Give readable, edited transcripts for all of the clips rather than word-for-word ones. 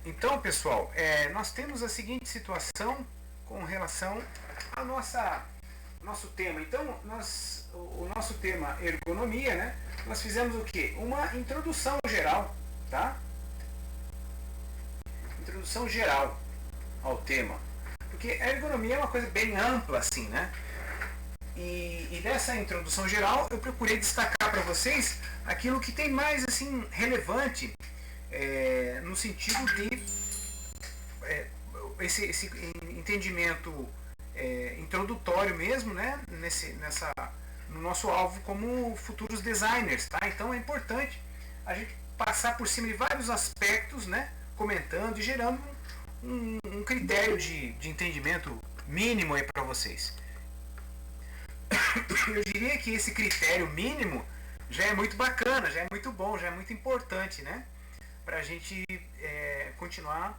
Então, pessoal, nós temos a seguinte situação com relação ao nosso tema. Então, o nosso tema ergonomia, né? Nós fizemos o quê? Uma introdução geral, tá? Introdução geral ao tema. Porque a ergonomia é uma coisa bem ampla, assim, né? E nessa introdução geral eu procurei destacar para vocês aquilo que tem mais assim relevante no sentido de esse entendimento introdutório mesmo, né? No nosso alvo como futuros designers, tá? Então é importante a gente passar por cima de vários aspectos, né? Comentando e gerando um critério de entendimento mínimo aí para vocês. Eu diria que esse critério mínimo já é muito bacana, já é muito bom, já é muito importante, né? Para a gente continuar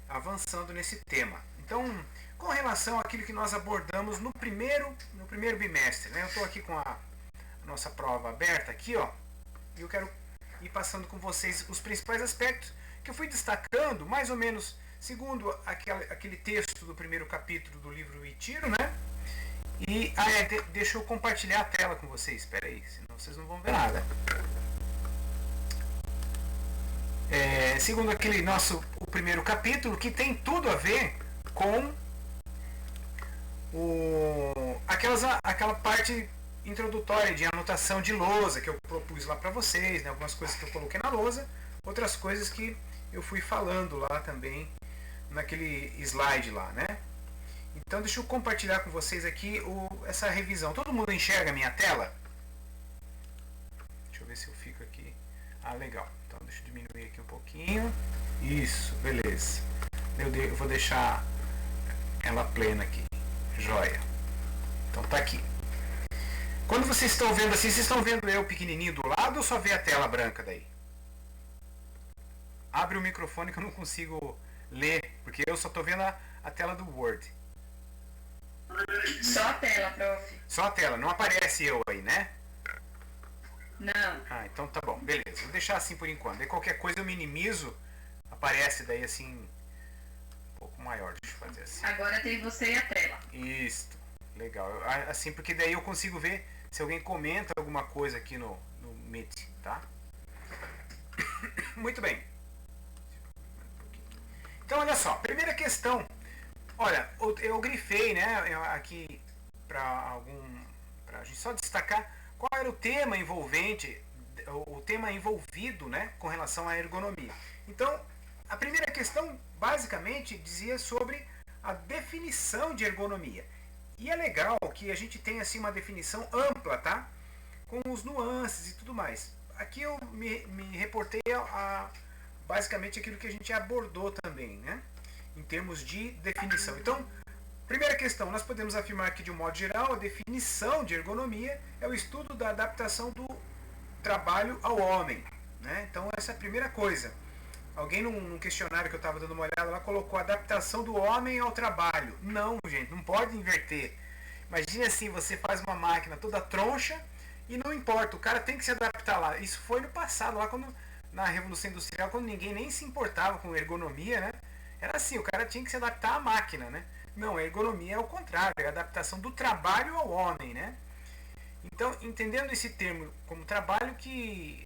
avançando nesse tema. Então, com relação àquilo que nós abordamos no primeiro bimestre, né? Eu estou aqui com a nossa prova aberta aqui, ó, e eu quero ir passando com vocês os principais aspectos que eu fui destacando, mais ou menos segundo aquele texto do primeiro capítulo do livro Itiro, né? E deixa eu compartilhar a tela com vocês. Espera aí, senão vocês não vão ver nada. Segundo o primeiro capítulo, que tem tudo a ver com aquela parte introdutória de anotação de lousa que eu propus lá para vocês, né? Algumas coisas que eu coloquei na lousa, outras coisas que eu fui falando lá também naquele slide lá, né? Então deixa eu compartilhar com vocês aqui essa revisão. Todo mundo enxerga a minha tela? Deixa eu ver se eu fico aqui. Ah, legal. Então deixa eu diminuir aqui um pouquinho. Isso, beleza. Eu vou deixar ela plena aqui. Joia. Então tá aqui. Quando vocês estão vendo assim, vocês estão vendo eu pequenininho do lado ou só vê a tela branca daí? Abre o microfone que eu não consigo ler, porque eu só estou vendo a tela do Word. Só a tela, prof. Só a tela, não aparece eu aí, né? Não. Ah, então tá bom, beleza. Vou deixar assim por enquanto. Daí qualquer coisa eu minimizo, aparece daí assim um pouco maior. Deixa eu fazer assim. Agora tem você e a tela. Isso, legal. Assim, porque daí eu consigo ver se alguém comenta alguma coisa aqui no Meet, tá? Muito bem. Então olha só, primeira questão. Olha, eu grifei, né, aqui para a gente só destacar qual era o tema envolvente, o tema envolvido, né, com relação à ergonomia. Então, a primeira questão basicamente dizia sobre a definição de ergonomia. E é legal que a gente tenha assim uma definição ampla, tá? Com os nuances e tudo mais. Aqui eu me reportei a basicamente aquilo que a gente abordou também, né? Em termos de definição. Então, primeira questão, nós podemos afirmar que de um modo geral a definição de ergonomia é o estudo da adaptação do trabalho ao homem, né? Então essa é a primeira coisa. Alguém num questionário que eu estava dando uma olhada lá colocou adaptação do homem ao trabalho. Não, gente, não pode inverter. Imagine assim, você faz uma máquina toda troncha e não importa, o cara tem que se adaptar lá. Isso foi no passado, lá na Revolução Industrial, quando ninguém nem se importava com ergonomia, né? Era assim, o cara tinha que se adaptar à máquina, né? Não, a ergonomia é o contrário, é a adaptação do trabalho ao homem, né? Então, entendendo esse termo como trabalho, que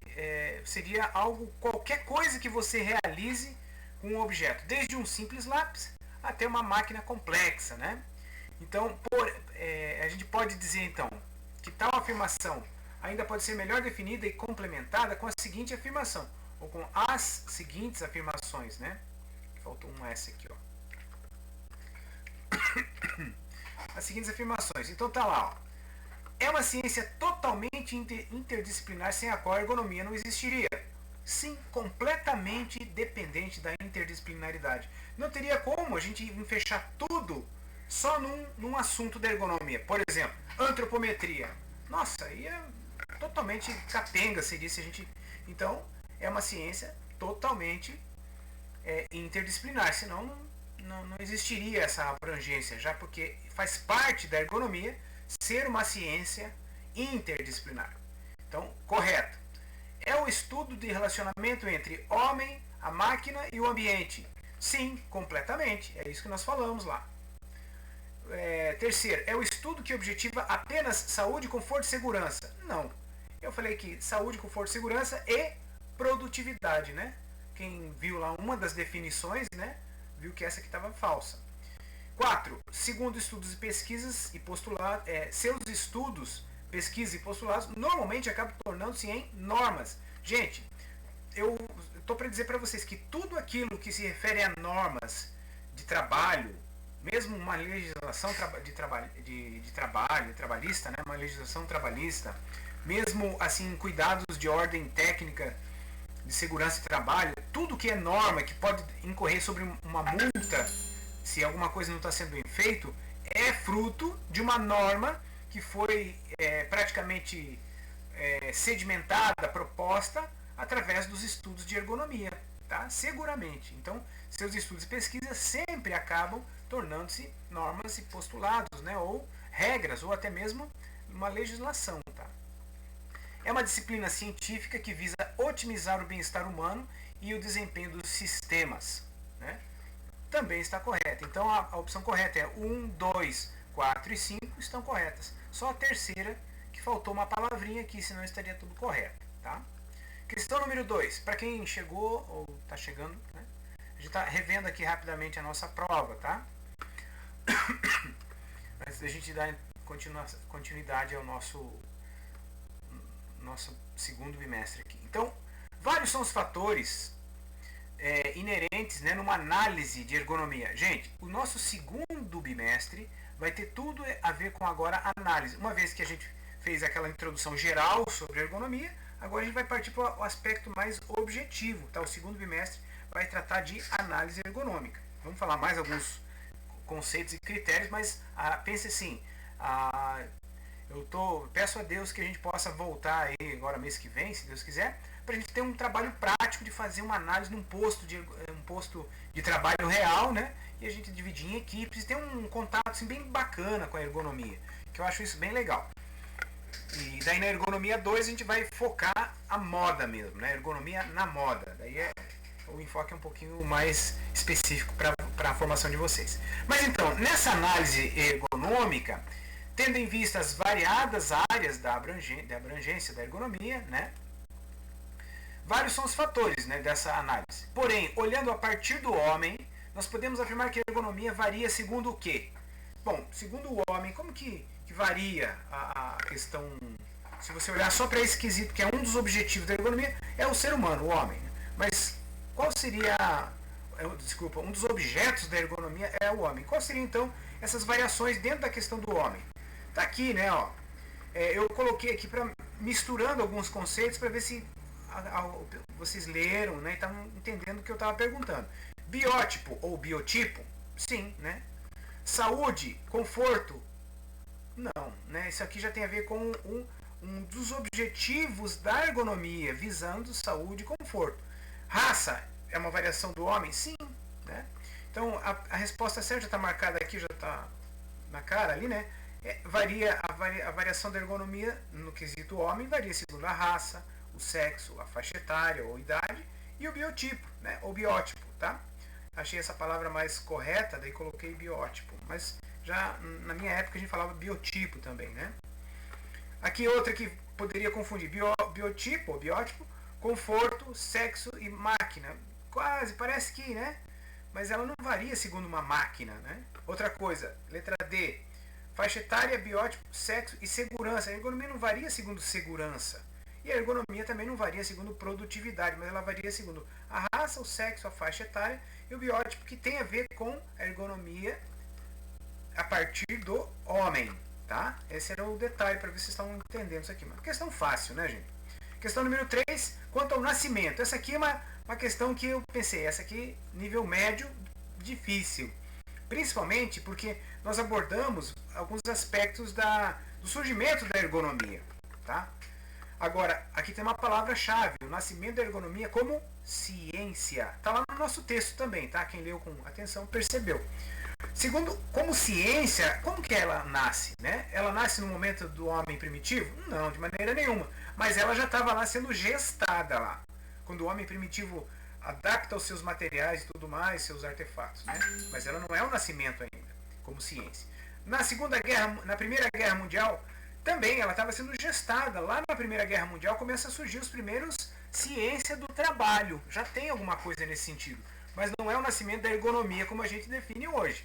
seria algo, qualquer coisa que você realize com um objeto, desde um simples lápis até uma máquina complexa, né? Então, a gente pode dizer então que tal afirmação ainda pode ser melhor definida e complementada com a seguinte afirmação, ou com as seguintes afirmações, né? Faltou um S aqui, ó. As seguintes afirmações. Então tá lá, ó. É uma ciência totalmente interdisciplinar sem a qual a ergonomia não existiria. Sim, completamente dependente da interdisciplinaridade. Não teria como a gente fechar tudo só num assunto da ergonomia. Por exemplo, antropometria. Nossa, aí é totalmente capenga, seria se a gente... Então, é uma ciência totalmente interdisciplinar, senão não existiria essa abrangência, já porque faz parte da ergonomia ser uma ciência interdisciplinar. Então, correto. É o estudo de relacionamento entre homem, a máquina e o ambiente. Sim, completamente. É isso que nós falamos lá. Terceiro, é o estudo que objetiva apenas saúde, conforto e segurança? Não. Eu falei que saúde, conforto e segurança e produtividade, né? Quem viu lá uma das definições, né, viu que essa aqui estava falsa. 4. Segundo estudos e pesquisas e postulados, seus estudos, pesquisas e postulados normalmente acabam tornando-se em normas. Gente, eu estou para dizer para vocês que tudo aquilo que se refere a normas de trabalho, mesmo uma legislação de trabalho trabalhista, né, uma legislação trabalhista, mesmo assim cuidados de ordem técnica de segurança de trabalho, tudo que é norma que pode incorrer sobre uma multa se alguma coisa não está sendo bem feito, é fruto de uma norma que foi praticamente sedimentada, proposta através dos estudos de ergonomia, tá? Seguramente. Então, seus estudos e pesquisas sempre acabam tornando-se normas e postulados, né? Ou regras, ou até mesmo uma legislação, tá? É uma disciplina científica que visa otimizar o bem-estar humano e o desempenho dos sistemas, né? Também está correta. Então a opção correta é 1, 2, 4 e 5 estão corretas. Só a terceira que faltou uma palavrinha aqui, senão estaria tudo correto, tá? Questão número 2. Para quem chegou ou está chegando, né? A gente está revendo aqui rapidamente a nossa prova, tá? Antes da gente dar continuidade ao nosso segundo bimestre aqui. Então, vários são os fatores inerentes, né, numa análise de ergonomia. Gente, o nosso segundo bimestre vai ter tudo a ver com agora a análise. Uma vez que a gente fez aquela introdução geral sobre ergonomia, agora a gente vai partir para o aspecto mais objetivo. Tá? O segundo bimestre vai tratar de análise ergonômica. Vamos falar mais alguns conceitos e critérios, mas pense assim, peço a Deus que a gente possa voltar aí agora mês que vem, se Deus quiser, para a gente ter um trabalho prático de fazer uma análise num posto de trabalho real, né? E a gente dividir em equipes e ter um contato assim, bem bacana com a ergonomia, que eu acho isso bem legal. E daí na ergonomia 2 a gente vai focar a moda mesmo, né? Ergonomia na moda. Daí o enfoque é um pouquinho mais específico para a formação de vocês. Mas então, nessa análise ergonômica, tendo em vista as variadas áreas da abrangência da ergonomia, né? Vários são os fatores, né, dessa análise. Porém, olhando a partir do homem, nós podemos afirmar que a ergonomia varia segundo o quê? Bom, segundo o homem, como que varia a questão... Se você olhar só para esse quesito, que é um dos objetivos da ergonomia, é o ser humano, o homem. Mas qual seria... Desculpa, um dos objetos da ergonomia é o homem. Qual seriam, então, essas variações dentro da questão do homem? Tá aqui, né, ó. Eu coloquei aqui misturando alguns conceitos para ver se vocês leram, né, e estavam entendendo o que eu estava perguntando. Biótipo ou biotipo? Sim, né? Saúde, conforto? Não, né? Isso aqui já tem a ver com um dos objetivos da ergonomia, visando saúde e conforto. Raça é uma variação do homem? Sim, né? Então a resposta certa já está marcada aqui, já está na cara ali, né? A variação da ergonomia no quesito homem varia segundo a raça, o sexo, a faixa etária ou idade e o biotipo, né, ou biótipo, tá? Achei essa palavra mais correta, daí coloquei biótipo, mas já na minha época a gente falava biotipo também, né? Aqui outra que poderia confundir biotipo ou biótipo, conforto, sexo e máquina. Quase, parece que, né? Mas ela não varia segundo uma máquina, né? Outra coisa, letra D, faixa etária, biótipo, sexo e segurança. A ergonomia não varia segundo segurança. E a ergonomia também não varia segundo produtividade, mas ela varia segundo a raça, o sexo, a faixa etária e o biótipo, que tem a ver com a ergonomia a partir do homem, tá? Esse era o detalhe para ver se vocês estão entendendo isso aqui. Uma questão fácil, né, gente? Questão número 3, quanto ao nascimento. Essa aqui é uma questão que eu pensei, essa aqui nível médio, difícil. Principalmente porque nós abordamos alguns aspectos do surgimento da ergonomia, tá? Agora, aqui tem uma palavra-chave, o nascimento da ergonomia como ciência. Está lá no nosso texto também, tá? Quem leu com atenção percebeu. Segundo, como ciência, como que ela nasce, né? Ela nasce no momento do homem primitivo? Não, de maneira nenhuma. Mas ela já estava lá sendo gestada lá. Quando o homem primitivo adapta os seus materiais e tudo mais, seus artefatos, né? Mas ela não é o nascimento ainda, como ciência. Na Primeira Guerra Mundial, também ela estava sendo gestada. Lá na Primeira Guerra Mundial começa a surgir os primeiros ciência do trabalho. Já tem alguma coisa nesse sentido, mas não é o nascimento da ergonomia como a gente define hoje.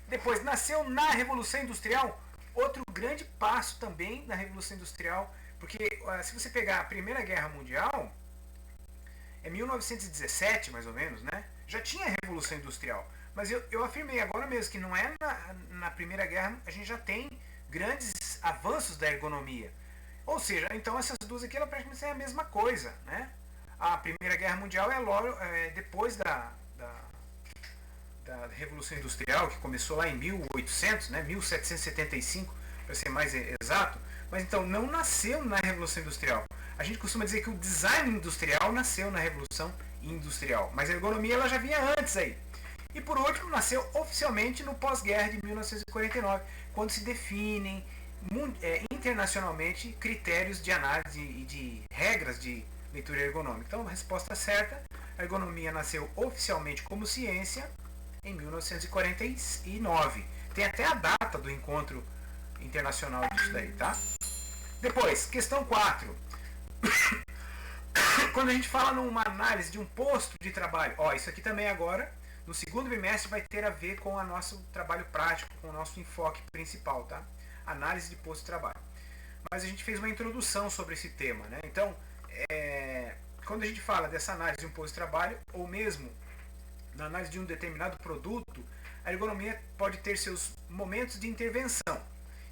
Depois nasceu na Revolução Industrial, outro grande passo também na Revolução Industrial, porque se você pegar a Primeira Guerra Mundial, é 1917 mais ou menos, né? Já tinha a Revolução Industrial, mas eu afirmei agora mesmo que não é na Primeira Guerra, a gente já tem grandes avanços da ergonomia. Ou seja, então essas duas aqui ela praticamente é a mesma coisa, né? A Primeira Guerra Mundial é depois da Revolução Industrial, que começou lá em 1800, né? 1775, para ser mais exato. Mas então não nasceu na Revolução Industrial. A gente costuma dizer que o design industrial nasceu na Revolução Industrial, mas a ergonomia ela já vinha antes aí. E por último, nasceu oficialmente no pós-guerra de 1949, quando se definem internacionalmente critérios de análise e de regras de leitura ergonômica. Então, a resposta certa, a ergonomia nasceu oficialmente como ciência em 1949. Tem até a data do encontro internacional disso daí, tá? Depois, questão 4. Quando a gente fala numa análise de um posto de trabalho, isso aqui também agora, no segundo bimestre, vai ter a ver com o nosso trabalho prático, com o nosso enfoque principal, tá? Análise de posto de trabalho. Mas a gente fez uma introdução sobre esse tema, né? Então, quando a gente fala dessa análise de um posto de trabalho, ou mesmo na análise de um determinado produto, a ergonomia pode ter seus momentos de intervenção.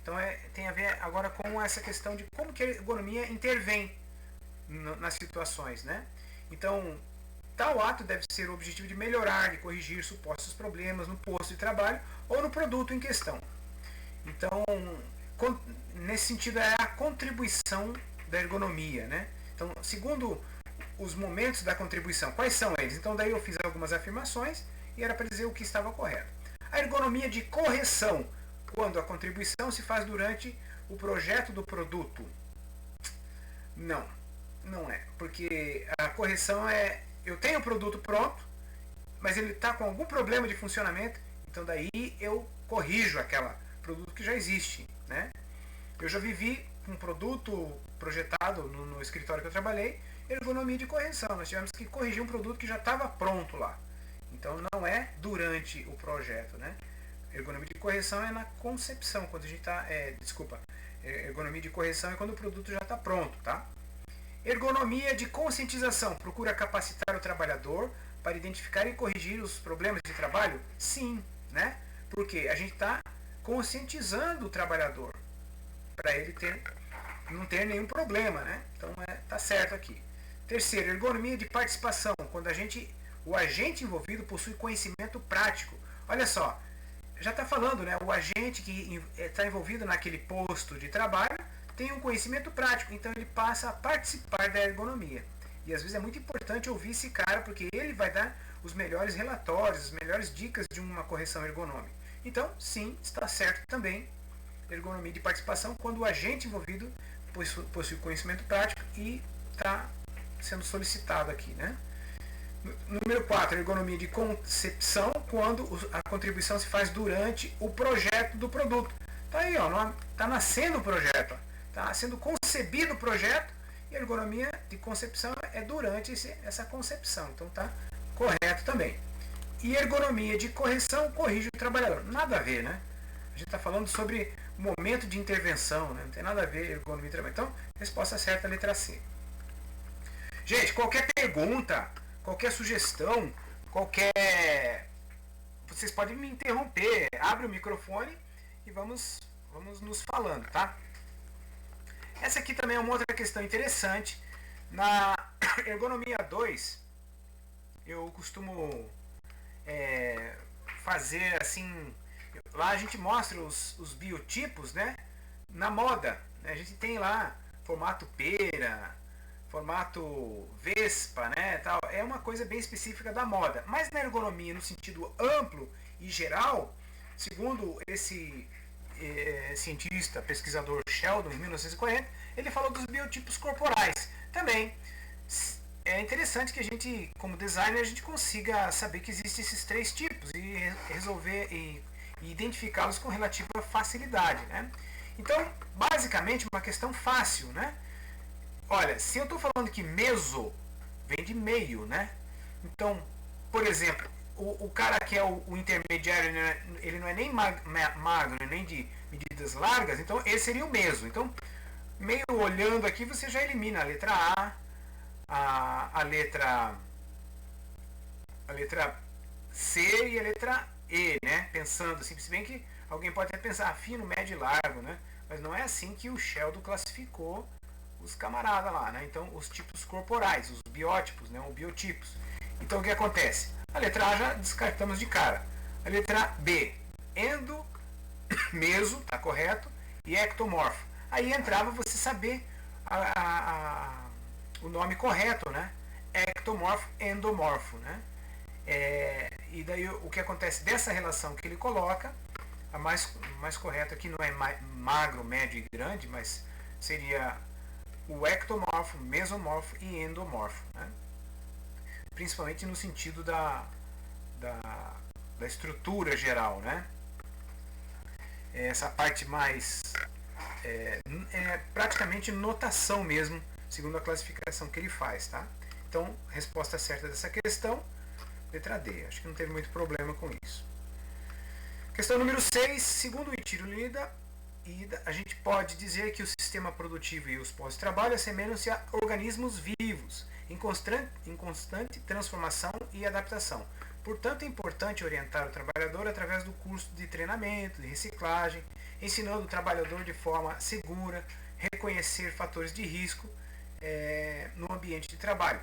Então, tem a ver agora com essa questão de como que a ergonomia intervém nas situações, né? Então, tal ato deve ser o objetivo de melhorar, de corrigir supostos problemas no posto de trabalho ou no produto em questão. Então, nesse sentido, é a contribuição da ergonomia, né? Então, segundo os momentos da contribuição, quais são eles? Então, daí eu fiz algumas afirmações e era para dizer o que estava correto. A ergonomia de correção, quando a contribuição se faz durante o projeto do produto. Não é. Porque a correção eu tenho o produto pronto, mas ele está com algum problema de funcionamento, então daí eu corrijo aquele produto que já existe, né? Eu já vivi um produto projetado no escritório que eu trabalhei, ergonomia de correção. Nós tivemos que corrigir um produto que já estava pronto lá. Então não é durante o projeto, né? Ergonomia de correção é na concepção, quando a gente está... ergonomia de correção é quando o produto já está pronto, tá? Ergonomia de conscientização. Procura capacitar o trabalhador para identificar e corrigir os problemas de trabalho? Sim, né? Porque a gente está conscientizando o trabalhador para ele não ter nenhum problema, né? Então tá certo aqui. Terceiro, ergonomia de participação. Quando o agente envolvido possui conhecimento prático. Olha só, já está falando, né? O agente que está envolvido naquele posto de trabalho tem um conhecimento prático, então ele passa a participar da ergonomia. E às vezes é muito importante ouvir esse cara, porque ele vai dar os melhores relatórios, as melhores dicas de uma correção ergonômica. Então, sim, está certo também ergonomia de participação, quando o agente envolvido possui conhecimento prático e está sendo solicitado aqui, né? Número 4, ergonomia de concepção, quando a contribuição se faz durante o projeto do produto. Tá aí, tá nascendo o projeto, está sendo concebido o projeto, e a ergonomia de concepção é durante essa concepção. Então tá correto também. E ergonomia de correção corrige o trabalhador. Nada a ver, né? A gente está falando sobre momento de intervenção, né? Não tem nada a ver ergonomia de trabalho. Então, resposta certa, letra C. Gente, qualquer pergunta, qualquer sugestão, vocês podem me interromper. Abre o microfone e vamos nos falando, tá? Essa aqui também é uma outra questão interessante. Na ergonomia 2, eu costumo fazer assim... Lá a gente mostra os biotipos, né? Na moda. A gente tem lá formato pera, formato vespa, né? Tal. É uma coisa bem específica da moda. Mas na ergonomia, no sentido amplo e geral, segundo esse cientista, pesquisador Sheldon, em 1940, ele falou dos biotipos corporais. Também, é interessante que a gente, como designer, a gente consiga saber que existem esses três tipos e resolver e identificá-los com relativa facilidade, né? Então, basicamente, uma questão fácil, né? Olha, se eu estou falando que meso vem de meio, né? Então, por exemplo, o cara que é o intermediário, né, ele não é nem magro, nem de medidas largas, então esse seria o meso. Então, meio olhando aqui, você já elimina a letra a letra C e a letra E, né? Pensando assim, se bem que alguém pode até pensar fino, médio e largo, né? Mas não é assim que o Sheldon classificou os camaradas lá, né? Então, os tipos corporais, os biótipos, né? Os biotipos. Então, o que acontece? A letra A já descartamos de cara. A letra B, endo, meso, tá correto, e ectomorfo. Aí entrava você saber o nome correto, né? Ectomorfo, endomorfo, né? E daí o que acontece dessa relação que ele coloca, a mais correta aqui não é magro, médio e grande, mas seria o ectomorfo, mesomorfo e endomorfo, né? Principalmente no sentido da estrutura geral, né? Essa parte mais é praticamente notação mesmo, segundo a classificação que ele faz, tá? Então, resposta certa dessa questão, letra D. Acho que não teve muito problema com isso. Questão número 6. Segundo o Ichiro Ida, a gente pode dizer que o sistema produtivo e os postos de trabalho assemelham-se a organismos vivos, em constante transformação e adaptação. Portanto, é importante orientar o trabalhador através do curso de treinamento, de reciclagem, ensinando o trabalhador de forma segura, reconhecer fatores de risco no ambiente de trabalho,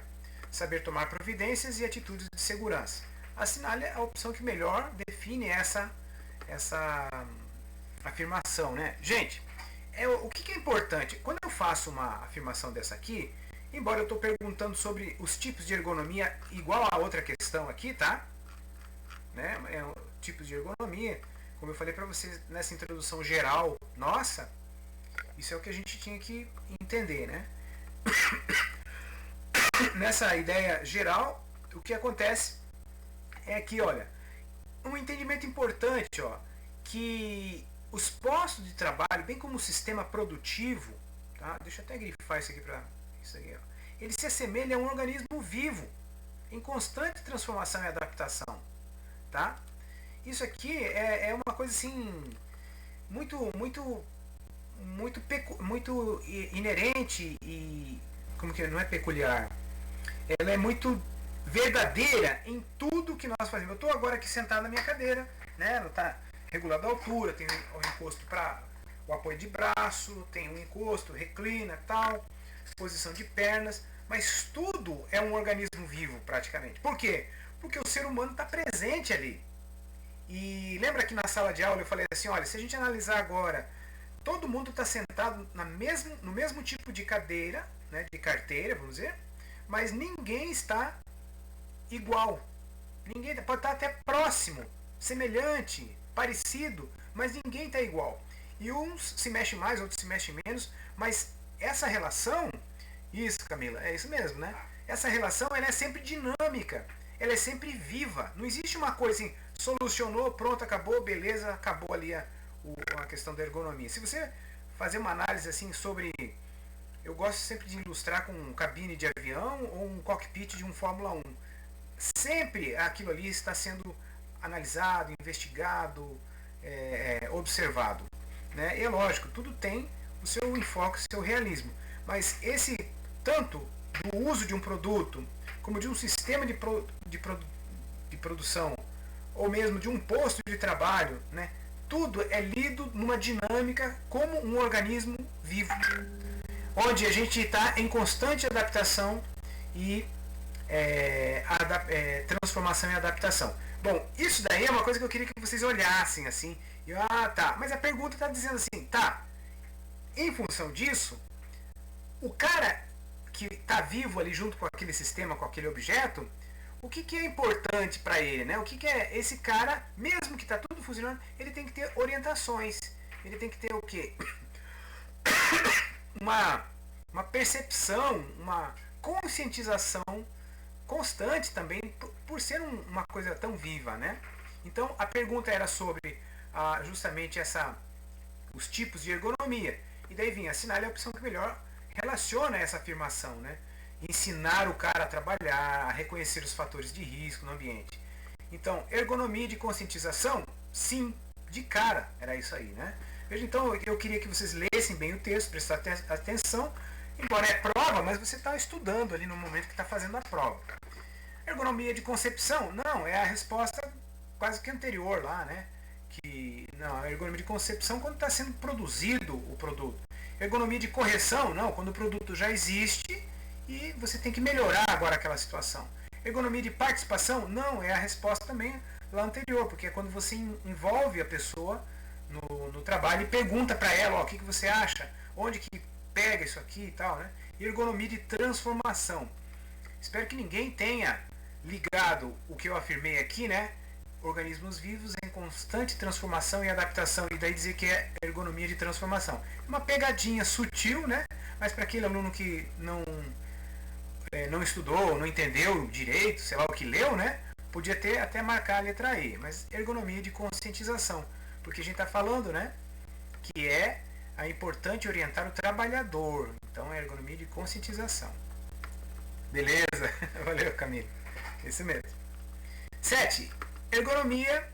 saber tomar providências e atitudes de segurança. Assinale a opção que melhor define essa afirmação, né? Gente, o que é importante? Quando eu faço uma afirmação dessa aqui, embora eu estou perguntando sobre os tipos de ergonomia igual a outra questão aqui, tá? Né? Tipos de ergonomia, como eu falei para vocês nessa introdução geral, nossa, isso é o que a gente tinha que entender, né? Nessa ideia geral, o que acontece é que, olha, um entendimento importante, ó, que os postos de trabalho, bem como o sistema produtivo, tá? Deixa eu até grifar isso aqui para isso aqui, ó. Ele se assemelha a um organismo vivo, em constante transformação e adaptação, tá? Isso aqui é uma coisa assim muito inerente e como que não é peculiar. Ela é muito verdadeira em tudo que nós fazemos. Eu estou agora aqui sentado na minha cadeira, né? Ela está regulada a altura, tem o encosto para o apoio de braço, tem um encosto, reclina, tal, posição de pernas, mas tudo é um organismo vivo praticamente. Por quê? Porque o ser humano está presente ali. E lembra que na sala de aula eu falei assim, olha, se a gente analisar agora, todo mundo está sentado no mesmo tipo de cadeira, né, de carteira, vamos dizer, mas ninguém está igual. Ninguém pode estar até próximo, semelhante, parecido, mas ninguém está igual. E uns se mexe mais, outros se mexe menos, mas essa relação, isso, Camila, é isso mesmo, né? Essa relação ela é sempre dinâmica, ela é sempre viva. Não existe uma coisa assim, solucionou, pronto, acabou, beleza, acabou ali a questão da ergonomia. Se você fazer uma análise assim sobre, eu gosto sempre de ilustrar com cabine de avião ou um cockpit de um Fórmula 1. Sempre aquilo ali está sendo analisado, investigado, observado, né? E é lógico, tudo tem o seu enfoque, o seu realismo. Mas esse, tanto do uso de um produto, como de um sistema de produção, ou mesmo de um posto de trabalho, né? Tudo é lido numa dinâmica como um organismo vivo, onde a gente está em constante adaptação e transformação e adaptação. Bom, isso daí é uma coisa que eu queria que vocês olhassem assim. E, tá. Mas a pergunta está dizendo assim, tá? Em função disso, o cara que está vivo ali junto com aquele sistema, com aquele objeto, o que é importante para ele, né? O que é esse cara, mesmo que está tudo funcionando, ele tem que ter orientações. Ele tem que ter o quê? Uma percepção, conscientização constante também, por ser uma coisa tão viva, né? Então a pergunta era sobre justamente os tipos de ergonomia. E daí vinha, assinale a opção que melhor relaciona essa afirmação, né? Ensinar o cara a trabalhar, a reconhecer os fatores de risco no ambiente. Então, ergonomia de conscientização, sim, de cara, era isso aí, né? Veja, então, eu queria que vocês lessem bem o texto, prestassem atenção, embora é prova, mas você está estudando ali no momento que está fazendo a prova. Ergonomia de concepção, não, é a resposta quase que anterior lá, né? Não, a ergonomia de concepção quando está sendo produzido o produto. Ergonomia de correção, não, quando o produto já existe e você tem que melhorar agora aquela situação. Ergonomia de participação, não, é a resposta também lá anterior, porque é quando você envolve a pessoa no trabalho e pergunta para ela, o que você acha, onde que pega isso aqui e tal, né? E ergonomia de transformação. Espero que ninguém tenha ligado o que eu afirmei aqui, né? Organismos vivos em constante transformação e adaptação, e daí dizer que é ergonomia de transformação. Uma pegadinha sutil, né? Mas para aquele aluno que não estudou, não entendeu direito, sei lá o que leu, né? Podia ter até marcar a letra E, mas ergonomia de conscientização, porque a gente está falando, né? Que é importante orientar o trabalhador. Então é ergonomia de conscientização. Beleza? Valeu, Camilo. Isso mesmo. 7. Ergonomia,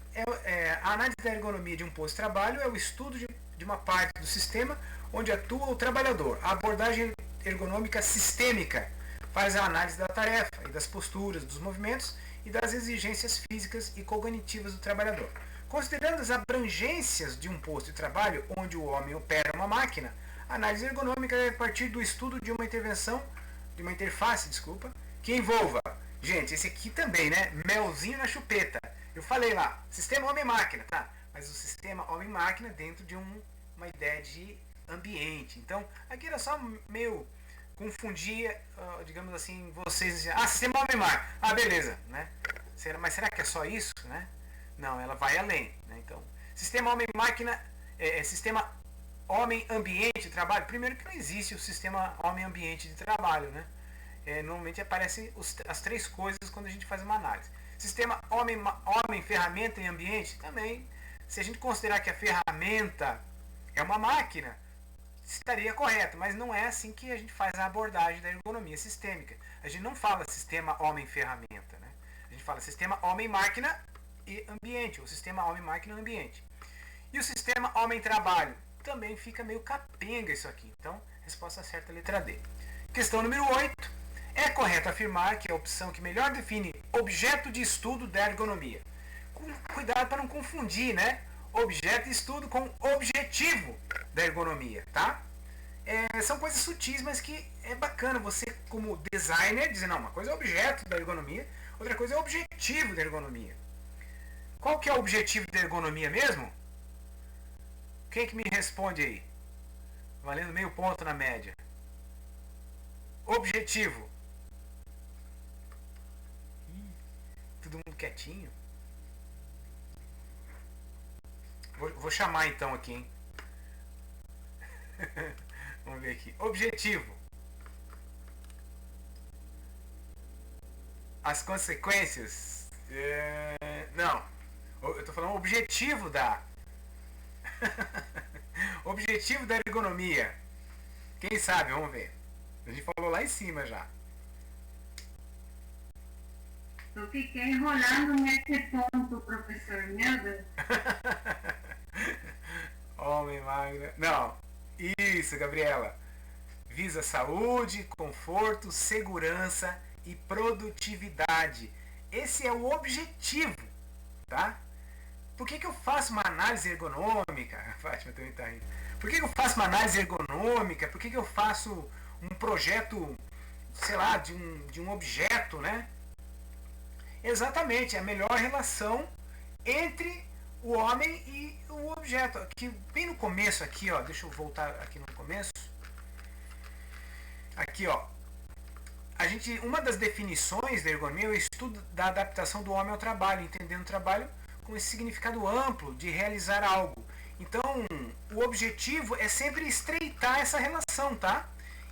a análise da ergonomia de um posto de trabalho é o estudo de uma parte do sistema onde atua o trabalhador. A abordagem ergonômica sistêmica faz a análise da tarefa e das posturas, dos movimentos e das exigências físicas e cognitivas do trabalhador. Considerando as abrangências de um posto de trabalho onde o homem opera uma máquina, a análise ergonômica deve partir do estudo de uma interface, que envolva, gente, esse aqui também, né? Melzinho na chupeta. Eu falei lá, sistema homem-máquina, tá? Mas o sistema homem-máquina dentro de uma ideia de ambiente. Então, aqui era só meio confundir, digamos assim, vocês. Sistema homem-máquina. Beleza, né? Mas será que é só isso, né? Não, ela vai além, né? Então, sistema homem-máquina, sistema homem-ambiente de trabalho. Primeiro que não existe o sistema homem-ambiente de trabalho, né? Normalmente aparecem as três coisas quando a gente faz uma análise. Sistema homem, ferramenta e ambiente, também, se a gente considerar que a ferramenta é uma máquina, estaria correto, mas não é assim que a gente faz a abordagem da ergonomia sistêmica. A gente não fala sistema homem-ferramenta, né? A gente fala sistema homem-máquina e ambiente, ou sistema homem-máquina e ambiente. E o sistema homem-trabalho, também fica meio capenga isso aqui. Então, resposta certa, letra D. Questão número 8. É correto afirmar que a opção que melhor define objeto de estudo da ergonomia. Cuidado para não confundir, né? Objeto de estudo com objetivo da ergonomia, tá? São coisas sutis, mas que é bacana você, como designer, dizer, não, uma coisa é objeto da ergonomia, outra coisa é objetivo da ergonomia. Qual que é o objetivo da ergonomia mesmo? Quem que me responde aí? Valendo meio ponto na média. Objetivo. Todo mundo quietinho. Vou chamar então aqui, hein? Vamos ver aqui. Objetivo. As consequências. Não. Eu estou falando objetivo da. Objetivo da ergonomia. Quem sabe? Vamos ver. A gente falou lá em cima já. Eu fiquei enrolando nesse ponto, professor. Meu Deus. Homem magro. Não. Isso, Gabriela. Visa saúde, conforto, segurança e produtividade. Esse é o objetivo, tá? Por que eu faço uma análise ergonômica? A Fátima também tá rindo. Por que eu faço uma análise ergonômica? Por que eu faço um projeto, sei lá, de um objeto, né? Exatamente, a melhor relação entre o homem e o objeto. Aqui, bem no começo aqui, ó, deixa eu voltar aqui no começo. Aqui, ó. Uma das definições da ergonomia é o estudo da adaptação do homem ao trabalho, entendendo o trabalho com esse significado amplo de realizar algo. Então, o objetivo é sempre estreitar essa relação, tá?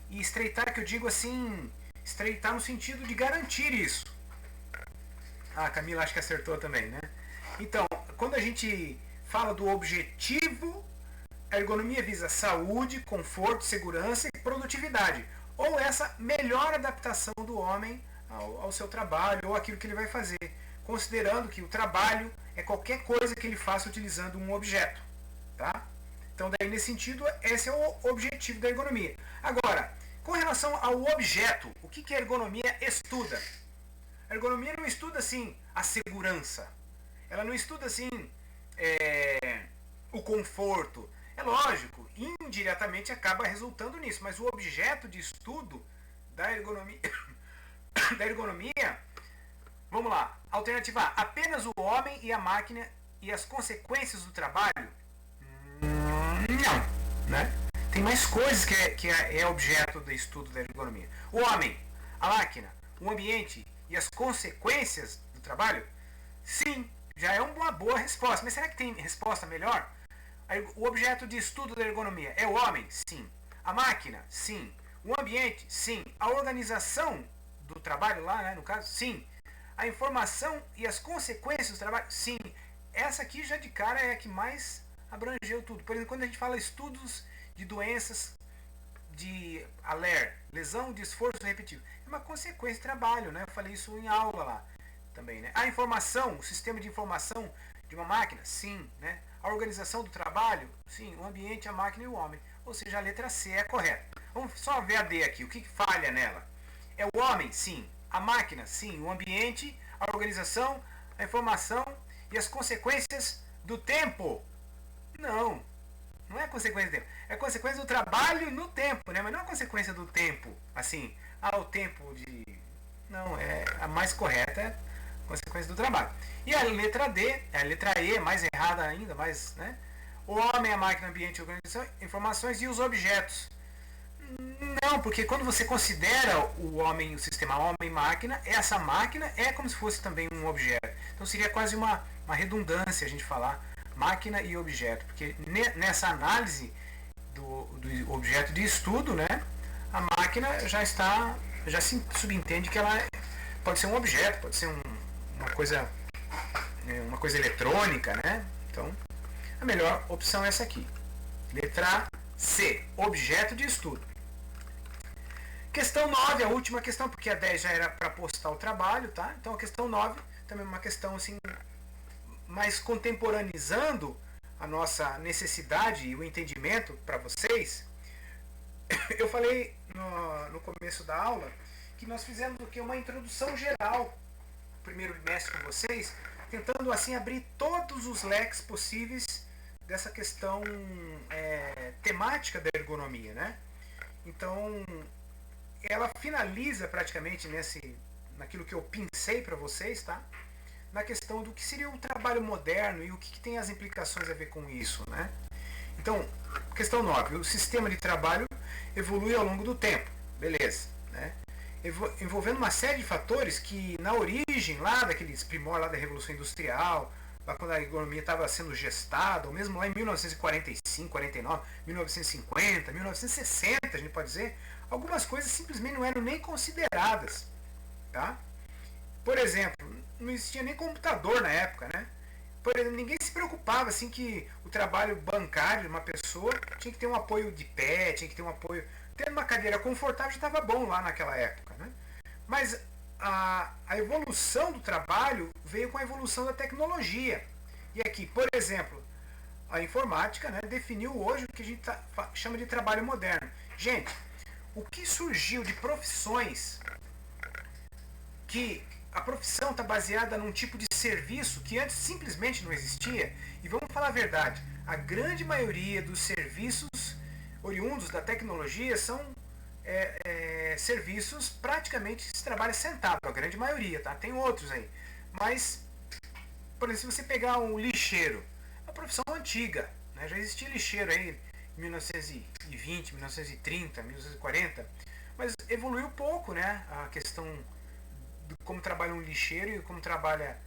E estreitar, que eu digo assim, Estreitar no sentido de garantir isso. A Camila acho que acertou também, né? Então, quando a gente fala do objetivo, a ergonomia visa saúde, conforto, segurança e produtividade. Ou essa melhor adaptação do homem ao seu trabalho ou aquilo que ele vai fazer. Considerando que o trabalho é qualquer coisa que ele faça utilizando um objeto. Tá? Então, daí, nesse sentido, esse é o objetivo da ergonomia. Agora, com relação ao objeto, o que a ergonomia estuda? A ergonomia não estuda, assim, a segurança. Ela não estuda, assim, o conforto. É lógico, indiretamente acaba resultando nisso, mas o objeto de estudo da ergonomia, vamos lá, alternativa A, apenas o homem e a máquina e as consequências do trabalho? Não, né? Tem mais coisas que é objeto do estudo da ergonomia. O homem, a máquina, o ambiente e as consequências do trabalho? Sim, já é uma boa resposta. Mas será que tem resposta melhor? O objeto de estudo da ergonomia é o homem? Sim. A máquina? Sim. O ambiente? Sim. A organização do trabalho lá, né, no caso? Sim. A informação e as consequências do trabalho? Sim. Essa aqui já de cara é a que mais abrangeu tudo. Por exemplo, quando a gente fala estudos de doenças de ALER, lesão de esforço repetitivo, é uma consequência de trabalho, né? Eu falei isso em aula lá também, né? A informação, o sistema de informação de uma máquina? Sim, né? A organização do trabalho? Sim. O ambiente, a máquina e o homem. Ou seja, a letra C é correta. Vamos só ver a D aqui. O que falha nela? É o homem? Sim. A máquina? Sim. O ambiente, a organização, a informação e as consequências do tempo? Não. Não é a consequência do tempo. É a consequência do trabalho no tempo, né? Mas não é a consequência do tempo. Assim, o tempo de... Não, é a mais correta, é a consequência do trabalho. E a letra D, a letra E, mais errada ainda, mais, né? O homem, a máquina, o ambiente, a organização, informações e os objetos. Não, porque quando você considera o homem, o sistema homem-máquina, essa máquina é como se fosse também um objeto. Então seria quase uma redundância a gente falar máquina e objeto, porque nessa análise do objeto de estudo, né, a máquina já se subentende que ela pode ser um objeto, pode ser uma coisa eletrônica, né? Então, a melhor opção é essa aqui. Letra C, objeto de estudo. Questão 9, a última questão, porque a 10 já era para postar o trabalho, tá? Então a questão 9 também é uma questão assim, mais contemporaneizando a nossa necessidade e o entendimento para vocês. Eu falei no começo da aula que nós fizemos uma introdução geral, primeiro bimestre com vocês, tentando assim abrir todos os leques possíveis dessa questão temática da ergonomia, né? Então, ela finaliza praticamente naquilo que eu pensei para vocês, tá? Na questão do que seria o trabalho moderno e o que tem as implicações a ver com isso, né? Então, questão 9. O sistema de trabalho evolui ao longo do tempo. Beleza, né? Envolvendo uma série de fatores que na origem lá daqueles primórdios lá da Revolução Industrial, lá quando a ergonomia estava sendo gestada, ou mesmo lá em 1945, 49, 1950, 1960, a gente pode dizer, algumas coisas simplesmente não eram nem consideradas, tá? Por exemplo, não existia nem computador na época, né? Por exemplo, ninguém se preocupava assim que o trabalho bancário de uma pessoa tinha que ter um apoio de pé, tinha que ter um apoio... Tendo uma cadeira confortável já estava bom lá naquela época, né? Mas a evolução do trabalho veio com a evolução da tecnologia. E aqui, por exemplo, a informática, né, definiu hoje o que a gente chama de trabalho moderno. Gente, o que surgiu de profissões que a profissão está baseada num tipo de serviço que antes simplesmente não existia? E vamos falar a verdade, a grande maioria dos serviços oriundos da tecnologia são serviços praticamente que se trabalha sentado, a grande maioria, tá? Tem outros aí. Mas, por exemplo, se você pegar um lixeiro, é uma profissão antiga, né? Já existia lixeiro aí em 1920, 1930, 1940, mas evoluiu pouco, né? A questão de como trabalha um lixeiro e como trabalha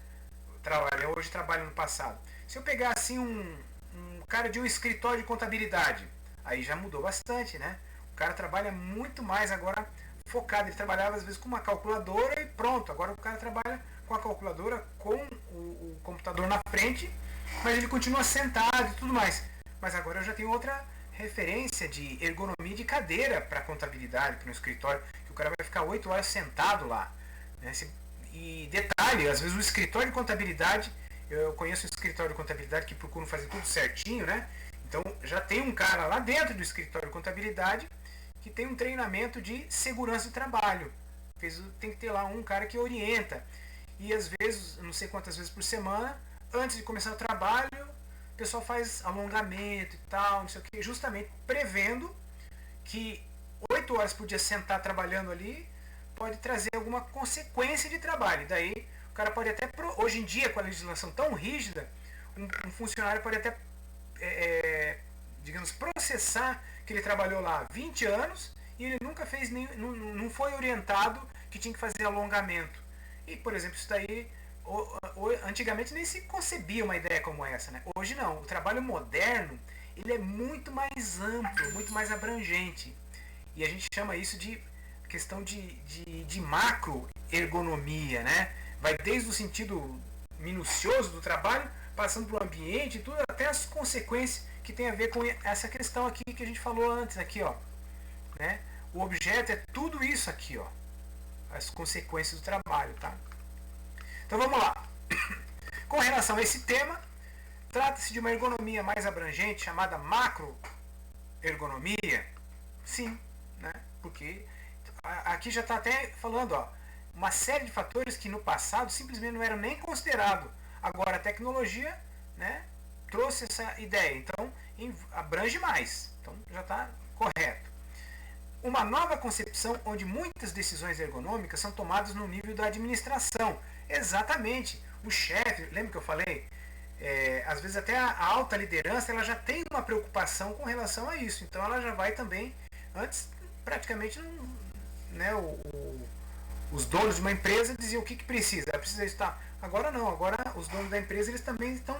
hoje, trabalha no passado. Se eu pegar assim um cara de um escritório de contabilidade, aí já mudou bastante, né? O cara trabalha muito mais agora focado, ele trabalhava às vezes com uma calculadora e pronto, agora o cara trabalha com a calculadora com o computador na frente, mas ele continua sentado e tudo mais. Mas agora eu já tenho outra referência de ergonomia de cadeira para contabilidade, para um escritório, que o cara vai ficar 8 horas sentado lá. Né? E detalhe, às vezes o escritório de contabilidade, eu conheço um escritório de contabilidade que procura fazer tudo certinho, né? Então já tem um cara lá dentro do escritório de contabilidade que tem um treinamento de segurança do trabalho. Tem que ter lá um cara que orienta. E às vezes, não sei quantas vezes por semana, antes de começar o trabalho, o pessoal faz alongamento e tal, não sei o que, justamente prevendo que 8 horas por dia sentar trabalhando ali pode trazer alguma consequência de trabalho. Daí o cara pode até, hoje em dia com a legislação tão rígida, um funcionário pode até, digamos, processar que ele trabalhou lá 20 anos e ele nunca fez não foi orientado que tinha que fazer alongamento. E, por exemplo, isso daí antigamente nem se concebia uma ideia como essa, né? Hoje não, o trabalho moderno ele é muito mais amplo, muito mais abrangente. E a gente chama isso de questão de macroergonomia, né? Vai desde o sentido minucioso do trabalho, passando para o ambiente e tudo, até as consequências que tem a ver com essa questão aqui que a gente falou antes, aqui, ó. Né? O objeto é tudo isso aqui, ó. As consequências do trabalho, tá? Então vamos lá. Com relação a esse tema, trata-se de uma ergonomia mais abrangente, chamada macroergonomia. Sim, né? Porque aqui já está até falando, ó, uma série de fatores que no passado simplesmente não eram nem considerados. Agora a tecnologia, né, trouxe essa ideia, então abrange mais. Então já está correto. Uma nova concepção onde muitas decisões ergonômicas são tomadas no nível da administração. Exatamente. O chefe, lembra que eu falei? Às vezes até a alta liderança ela já tem uma preocupação com relação a isso. Então ela já vai também, antes praticamente, né, os donos de uma empresa diziam o que precisa. Ela precisa estar. Agora não, agora os donos da empresa eles também estão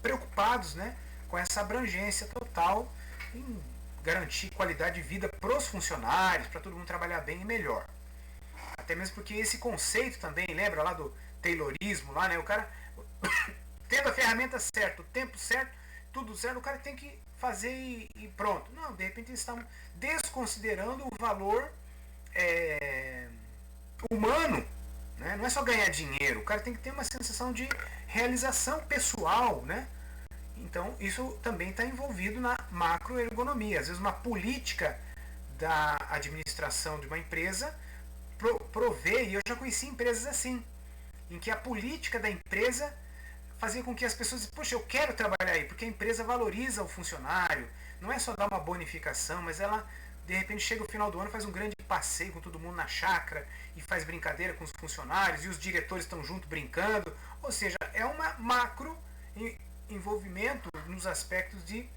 preocupados, né, com essa abrangência total em garantir qualidade de vida para os funcionários, para todo mundo trabalhar bem e melhor. Até mesmo porque esse conceito também, lembra lá do Taylorismo, lá, né? O cara tendo a ferramenta certa, o tempo certo, tudo certo, o cara tem que fazer e pronto. Não, de repente eles estão desconsiderando o valor humano, né? Não é só ganhar dinheiro, o cara tem que ter uma sensação de realização pessoal, né? Então, isso também está envolvido na macroergonomia. Às vezes, uma política da administração de uma empresa provê, e eu já conheci empresas assim, em que a política da empresa fazia com que as pessoas dissessem, poxa, eu quero trabalhar aí, porque a empresa valoriza o funcionário, não é só dar uma bonificação, mas ela, de repente, chega o final do ano, faz um grande passeio com todo mundo na chácara, e faz brincadeira com os funcionários, e os diretores estão junto brincando, ou seja, é uma macro envolvimento nos aspectos de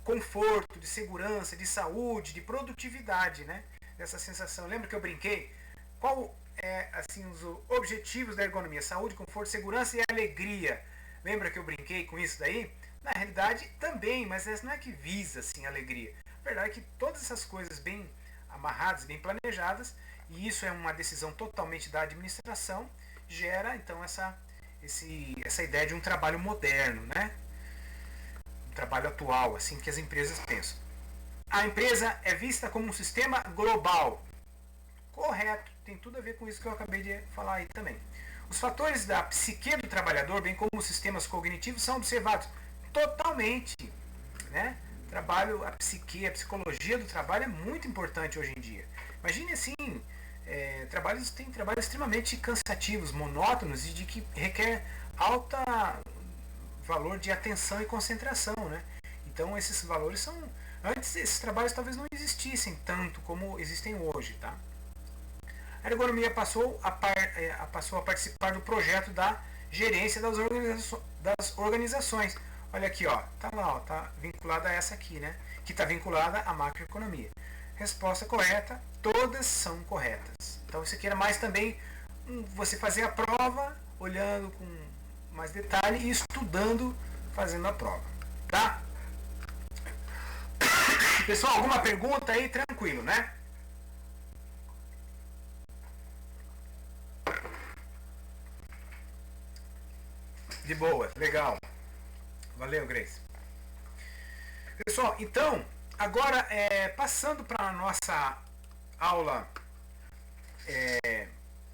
conforto, de segurança, de saúde, de produtividade, né? Dessa sensação. Lembra que eu brinquei? Qual é assim os objetivos da ergonomia? Saúde, conforto, segurança e alegria. Lembra que eu brinquei com isso daí? Na realidade também, mas essa não é que visa assim alegria. A verdade é que todas essas coisas bem amarradas, bem planejadas, e isso é uma decisão totalmente da administração, gera então essa ideia de um trabalho moderno, né? Um trabalho atual, assim que as empresas pensam. A empresa é vista como um sistema global. Correto, tem tudo a ver com isso que eu acabei de falar aí também. Os fatores da psique do trabalhador, bem como os sistemas cognitivos, são observados totalmente, né? A psicologia do trabalho é muito importante hoje em dia. Imagine assim, tem trabalhos extremamente cansativos, monótonos e de que requer alto valor de atenção e concentração, né? Então esses valores são... Antes esses trabalhos talvez não existissem tanto como existem hoje, tá? A ergonomia passou a participar do projeto da gerência das organizações. Olha aqui, ó, tá lá, ó, tá vinculada a essa aqui, né? Que está vinculada à macroeconomia. Resposta correta, todas são corretas. Então isso aqui era mais também você fazer a prova olhando com mais detalhe e estudando fazendo a prova, tá? Pessoal, alguma pergunta aí? Tranquilo, né? De boa, legal. Valeu, Grace. Pessoal, então, agora passando para a nossa aula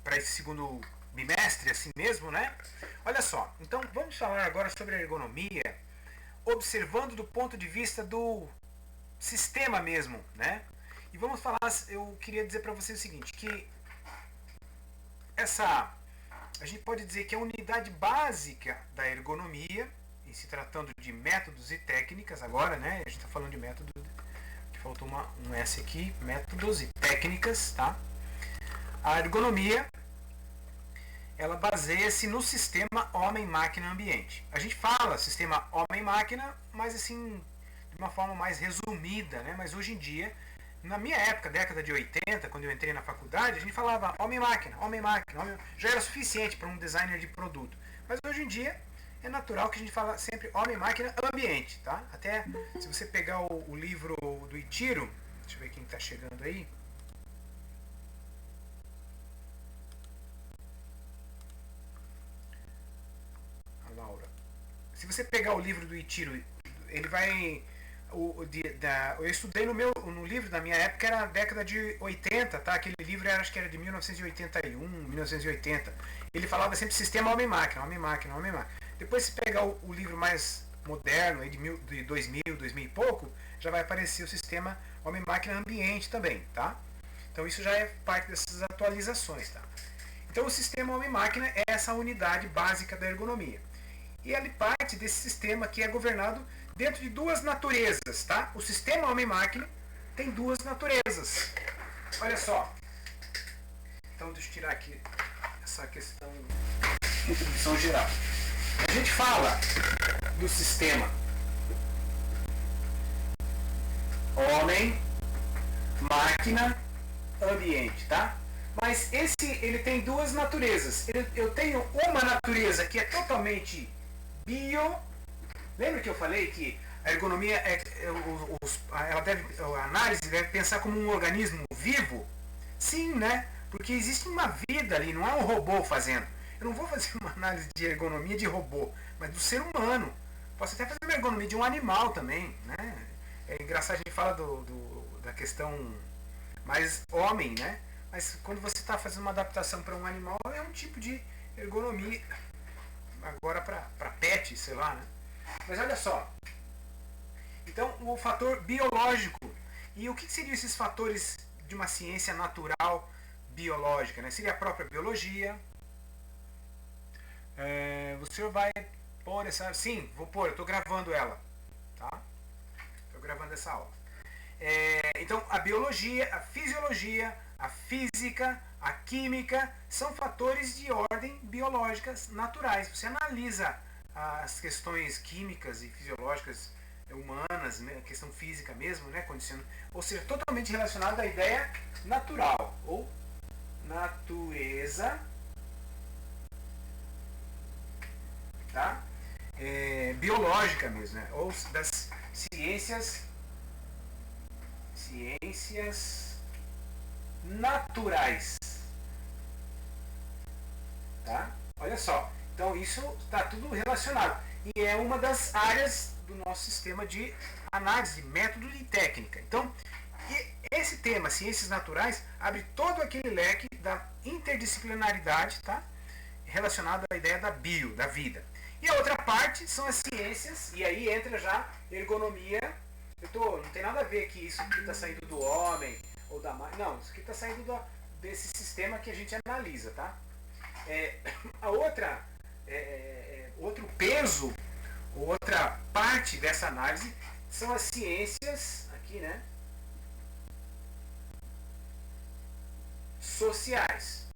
para esse segundo bimestre, assim mesmo, né? Olha só, então vamos falar agora sobre a ergonomia, observando do ponto de vista do sistema mesmo, né? E vamos falar, eu queria dizer para vocês o seguinte, que a gente pode dizer que a unidade básica da ergonomia, em se tratando de métodos e técnicas agora, né? A gente está falando de método, que faltou um S aqui, métodos e técnicas, tá? A ergonomia, ela baseia-se no sistema homem-máquina-ambiente. A gente fala sistema homem-máquina, mas assim, de uma forma mais resumida, né? Mas hoje em dia, na minha época, década de 80, quando eu entrei na faculdade, a gente falava homem-máquina, homem-máquina, já era suficiente para um designer de produto. Mas hoje em dia, é natural que a gente fala sempre homem-máquina ambiente, tá? Até se você pegar o livro do Itiro, deixa eu ver quem está chegando aí. A Laura. Se você pegar o livro do Itiro, ele vai... eu estudei no livro da minha época, era a década de 80, tá? Aquele livro acho que era de 1981, 1980. Ele falava sempre sistema homem-máquina, homem-máquina, homem-máquina. Depois se pegar o livro mais moderno, aí de 2000, 2000 e pouco, já vai aparecer o sistema homem-máquina ambiente também, tá? Então isso já é parte dessas atualizações, tá? Então o sistema homem-máquina é essa unidade básica da ergonomia. E ele parte desse sistema que é governado dentro de duas naturezas, tá? O sistema homem-máquina tem duas naturezas. Olha só. Então deixa eu tirar aqui essa questão de introdução geral. A gente fala do sistema homem, máquina, ambiente, tá? Mas ele tem duas naturezas. Eu tenho uma natureza que é totalmente bio. Lembra que eu falei que a ergonomia a análise deve pensar como um organismo vivo? Sim, né? Porque existe uma vida ali, não é um robô fazendo. Eu não vou fazer uma análise de ergonomia de robô, mas do ser humano. Posso até fazer uma ergonomia de um animal também, né? É engraçado, a gente fala da questão mais homem, né? Mas quando você está fazendo uma adaptação para um animal, é um tipo de ergonomia. Agora para pet, sei lá, né? Mas olha só. Então, o fator biológico. E o que seriam esses fatores de uma ciência natural biológica, né? Seria a própria biologia. Você vai pôr essa... Sim, vou pôr, eu estou gravando ela. Tá? Estou gravando essa aula. Então, a biologia, a fisiologia, a física, a química são fatores de ordem biológicas naturais. Você analisa as questões químicas e fisiológicas humanas, a questão física mesmo, né, ou seja, totalmente relacionado à ideia natural, ou natureza, tá? Biológica mesmo, né? Ou das ciências naturais, tá? Olha só, então isso está tudo relacionado e é uma das áreas do nosso sistema de análise, método e técnica. Então, esse tema, ciências naturais, abre todo aquele leque da interdisciplinaridade, tá? Relacionado à ideia da da vida. E a outra parte são as ciências, e aí entra já ergonomia. Não tem nada a ver que isso aqui está saindo do homem ou da máquina. Não, isso aqui está saindo desse sistema que a gente analisa, tá? Outro peso, outra parte dessa análise são as ciências, aqui, né? Sociais.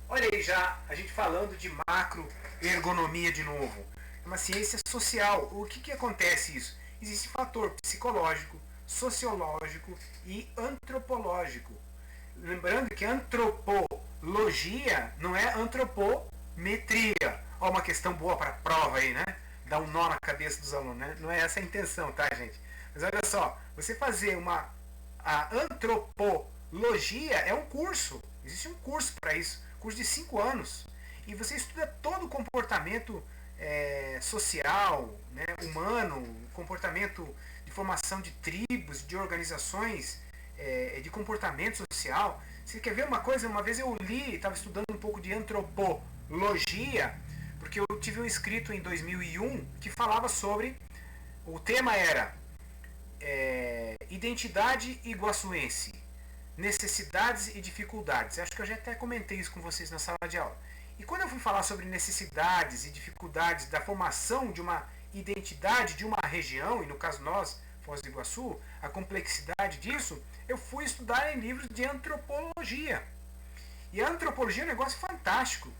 Olha aí já, a gente falando de macroergonomia de novo. É uma ciência social. O que acontece isso? Existe fator psicológico, sociológico e antropológico. Lembrando que antropologia não é antropometria. Ó, uma questão boa para a prova aí, né? Dá um nó na cabeça dos alunos, né? Não é essa a intenção, tá, gente? Mas olha só, você fazer a antropologia é um curso. Existe um curso para isso, curso de 5 anos. e você estuda todo o comportamento social, né, humano, comportamento de formação de tribos, de organizações, de comportamento social. Você quer ver uma coisa? Uma vez eu li, estava estudando um pouco de antropologia, porque eu tive um escrito em 2001 que falava sobre, o tema era identidade iguaçuense, necessidades e dificuldades. Acho que eu já até comentei isso com vocês na sala de aula. E quando eu fui falar sobre necessidades e dificuldades da formação de uma identidade de uma região, e no caso nós, Foz do Iguaçu, a complexidade disso, eu fui estudar em livros de antropologia. E a antropologia é um negócio fantástico,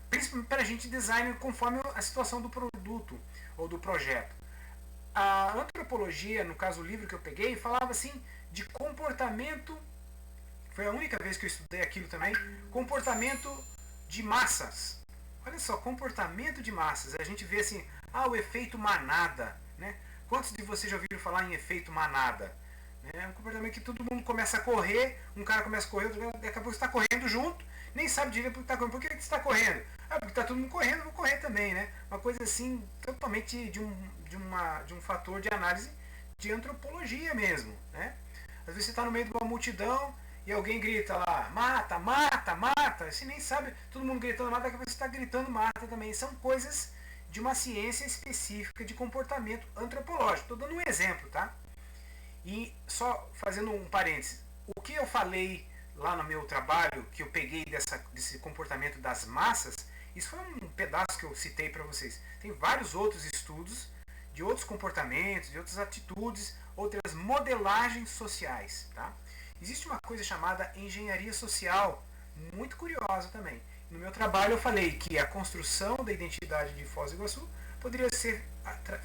principalmente para a gente designer conforme a situação do produto ou do projeto. A antropologia, no caso o livro que eu peguei, falava assim de comportamento, foi a única vez que eu estudei aquilo também, comportamento de massas. Olha só, comportamento de massas. A gente vê assim, o efeito manada, né? Quantos de vocês já ouviram falar em efeito manada? É um comportamento que todo mundo começa a correr, um cara começa a correr, outro, daqui a pouco você está correndo junto, nem sabe direito porque está correndo. Por que você está correndo? Porque está todo mundo correndo, eu vou correr também, né? Uma coisa assim, totalmente de um fator de análise de antropologia mesmo, né? Às vezes você está no meio de uma multidão e alguém grita lá, mata, mata, mata. Você nem sabe, todo mundo gritando mata, daqui a pouco você está gritando mata também. São coisas de uma ciência específica de comportamento antropológico. Estou dando um exemplo, tá? E só fazendo um parênteses, o que eu falei lá no meu trabalho, que eu peguei desse comportamento das massas, isso foi um pedaço que eu citei para vocês. Tem vários outros estudos de outros comportamentos, de outras atitudes, outras modelagens sociais, tá? Existe uma coisa chamada engenharia social, muito curiosa também. No meu trabalho eu falei que a construção da identidade de Foz do Iguaçu poderia ser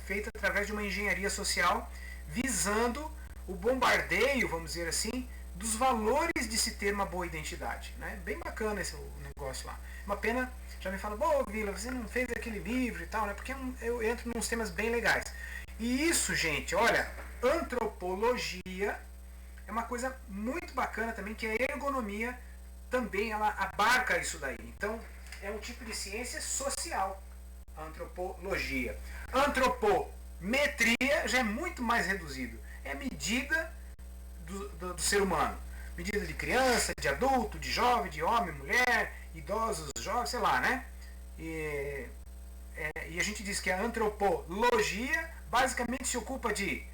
feita através de uma engenharia social visando o bombardeio, vamos dizer assim, dos valores de se ter uma boa identidade, né? Bem bacana esse negócio lá. Uma pena, já me falam, pô, Vila, você não fez aquele livro e tal, né? Porque eu entro nos temas bem legais. E isso, gente, olha, antropologia é uma coisa muito bacana também, que a ergonomia também ela abarca isso daí. Então, é um tipo de ciência social, a antropologia. Antropometria já é muito mais reduzido. É a medida do ser humano. Medida de criança, de adulto, de jovem, de homem, mulher, idosos, jovens, sei lá, né? E a gente diz que a antropologia basicamente se ocupa de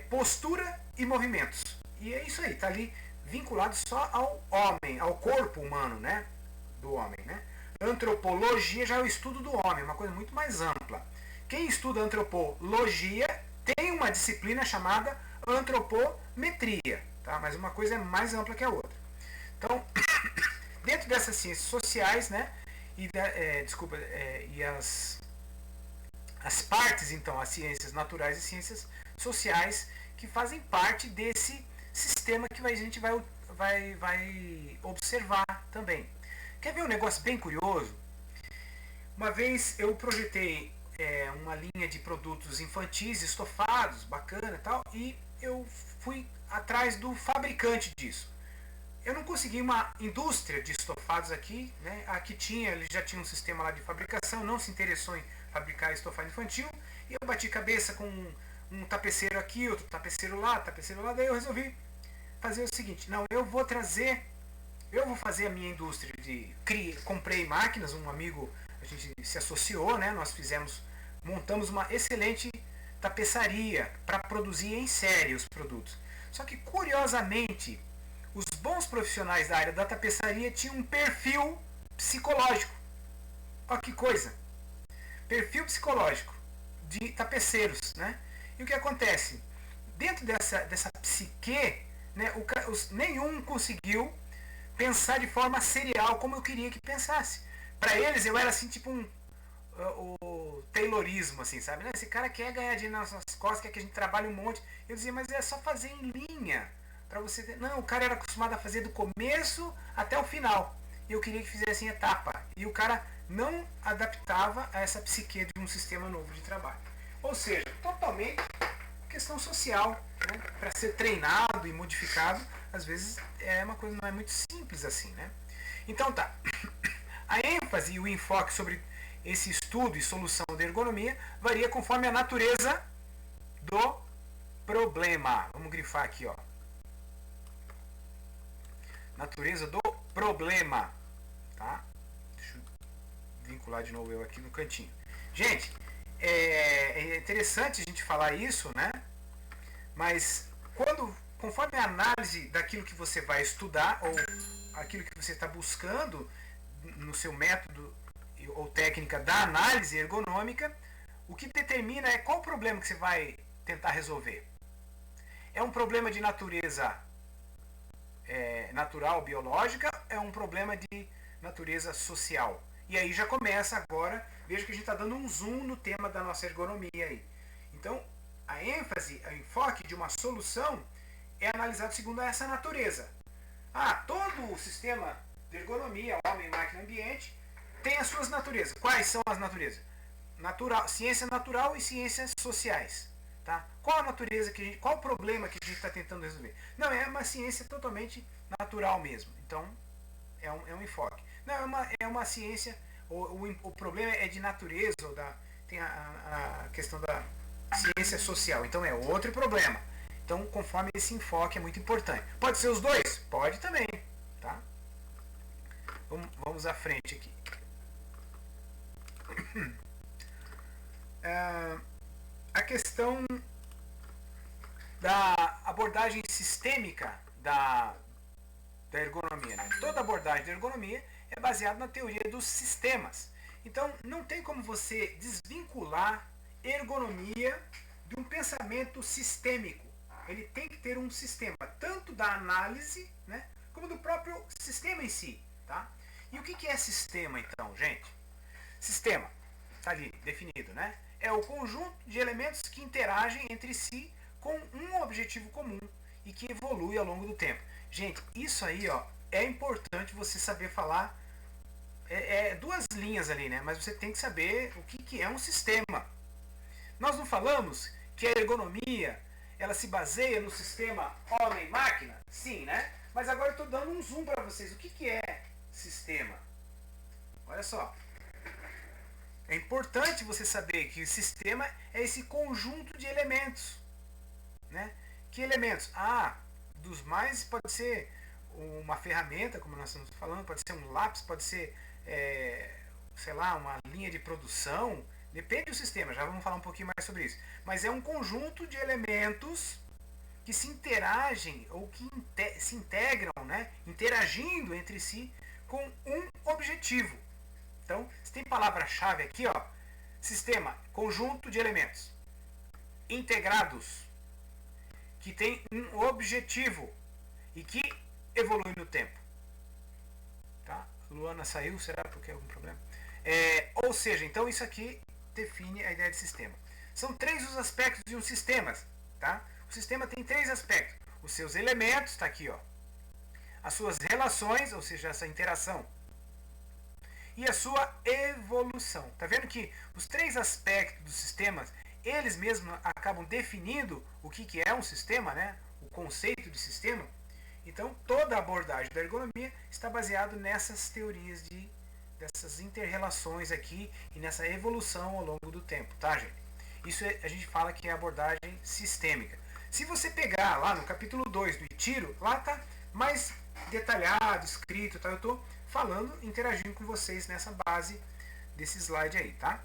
postura e movimentos. E é isso aí, está ali vinculado só ao homem, ao corpo humano, né? Do homem, né? Antropologia já é o estudo do homem, uma coisa muito mais ampla. Quem estuda antropologia tem uma disciplina chamada antropometria, tá? Mas uma coisa é mais ampla que a outra. Então, dentro dessas ciências sociais, né? E as partes, então, as ciências naturais e ciências sociais que fazem parte desse sistema que a gente vai observar também. Quer ver um negócio bem curioso? Uma vez eu projetei uma linha de produtos infantis, estofados, bacana e tal, e eu fui atrás do fabricante disso. Eu não consegui uma indústria de estofados aqui, né? Aqui ele já tinha um sistema lá de fabricação, não se interessou em fabricar estofado infantil, e eu bati cabeça com um tapeceiro aqui, outro tapeceiro lá, daí eu resolvi fazer o seguinte, não, eu vou fazer a minha indústria comprei máquinas, um amigo, a gente se associou, né, montamos uma excelente tapeçaria para produzir em série os produtos. Só que, curiosamente, os bons profissionais da área da tapeçaria tinham um perfil psicológico. Olha que coisa! Perfil psicológico de tapeceiros, né? E o que acontece? Dentro dessa psique, né, nenhum conseguiu pensar de forma serial como eu queria que pensasse. Para eles eu era assim, tipo o Taylorismo, assim, sabe? Esse cara quer ganhar dinheiro nas nossas costas, quer que a gente trabalhe um monte. Eu dizia, mas é só fazer em linha. Para você ter... Não, o cara era acostumado a fazer do começo até o final. Eu queria que fizesse em etapa. E o cara não adaptava a essa psique de um sistema novo de trabalho. Ou seja, totalmente questão social, né? Para ser treinado e modificado, às vezes é uma coisa não é muito simples assim, né? Então tá. A ênfase e o enfoque sobre esse estudo e solução da ergonomia varia conforme a natureza do problema. Vamos grifar aqui, ó. Natureza do problema, tá? Deixa eu vincular de novo eu aqui no cantinho. Gente, é interessante a gente falar isso, né? Mas conforme a análise daquilo que você vai estudar ou aquilo que você está buscando no seu método ou técnica da análise ergonômica, o que determina é qual o problema que você vai tentar resolver. É um problema de natureza natural, biológica, é um problema de natureza social. E aí já começa agora, veja que a gente está dando um zoom no tema da nossa ergonomia aí. Então, a ênfase, o enfoque de uma solução é analisado segundo essa natureza. Todo o sistema de ergonomia, homem, máquina, ambiente, tem as suas naturezas. Quais são as naturezas? Ciência natural e ciências sociais. Tá? Qual a natureza qual o problema que a gente está tentando resolver? Não, é uma ciência totalmente natural mesmo. Então, é um enfoque. Não, é uma ciência, o problema é de natureza, tem a questão da ciência social. Então, é outro problema. Então, conforme esse enfoque é muito importante. Pode ser os dois? Pode também. Tá? Vamos à frente aqui. A questão da abordagem sistêmica da ergonomia. Né? Toda abordagem da ergonomia é baseada na teoria dos sistemas. Então, não tem como você desvincular ergonomia de um pensamento sistêmico. Ele tem que ter um sistema, tanto da análise, né, como do próprio sistema em si. Tá? E o que é sistema, então, gente? Sistema, está ali, definido, né? É o conjunto de elementos que interagem entre si com um objetivo comum e que evolui ao longo do tempo. Gente, isso aí, ó, é importante você saber falar. Duas linhas ali, né? Mas você tem que saber o que é um sistema. Nós não falamos que a ergonomia ela se baseia no sistema homem-máquina? Sim, né? Mas agora eu estou dando um zoom para vocês. O que é sistema? Olha só. É importante você saber que o sistema é esse conjunto de elementos. Né? Que elementos? Dos mais pode ser uma ferramenta, como nós estamos falando, pode ser um lápis, pode ser, sei lá, uma linha de produção. Depende do sistema, já vamos falar um pouquinho mais sobre isso. Mas é um conjunto de elementos que se interagem ou que se integram, né? Interagindo entre si com um objetivo. Então, se tem palavra-chave aqui, ó, sistema, conjunto de elementos integrados, que tem um objetivo e que evolui no tempo. Tá? Luana saiu, será porque é algum problema? Ou seja, então isso aqui define a ideia de sistema. São 3 os aspectos de um sistema. Tá? O sistema tem 3 aspectos. Os seus elementos, está aqui, ó. As suas relações, ou seja, essa interação. E a sua evolução. Tá vendo que os 3 aspectos dos sistemas, eles mesmos acabam definindo o que é um sistema, né? O conceito de sistema. Então, toda a abordagem da ergonomia está baseada nessas teorias dessas inter-relações aqui e nessa evolução ao longo do tempo, tá, gente? Isso a gente fala que é abordagem sistêmica. Se você pegar lá no capítulo 2 do Itiro, lá tá mais detalhado, escrito, tá? Eu estou falando, interagindo com vocês nessa base desse slide aí, tá?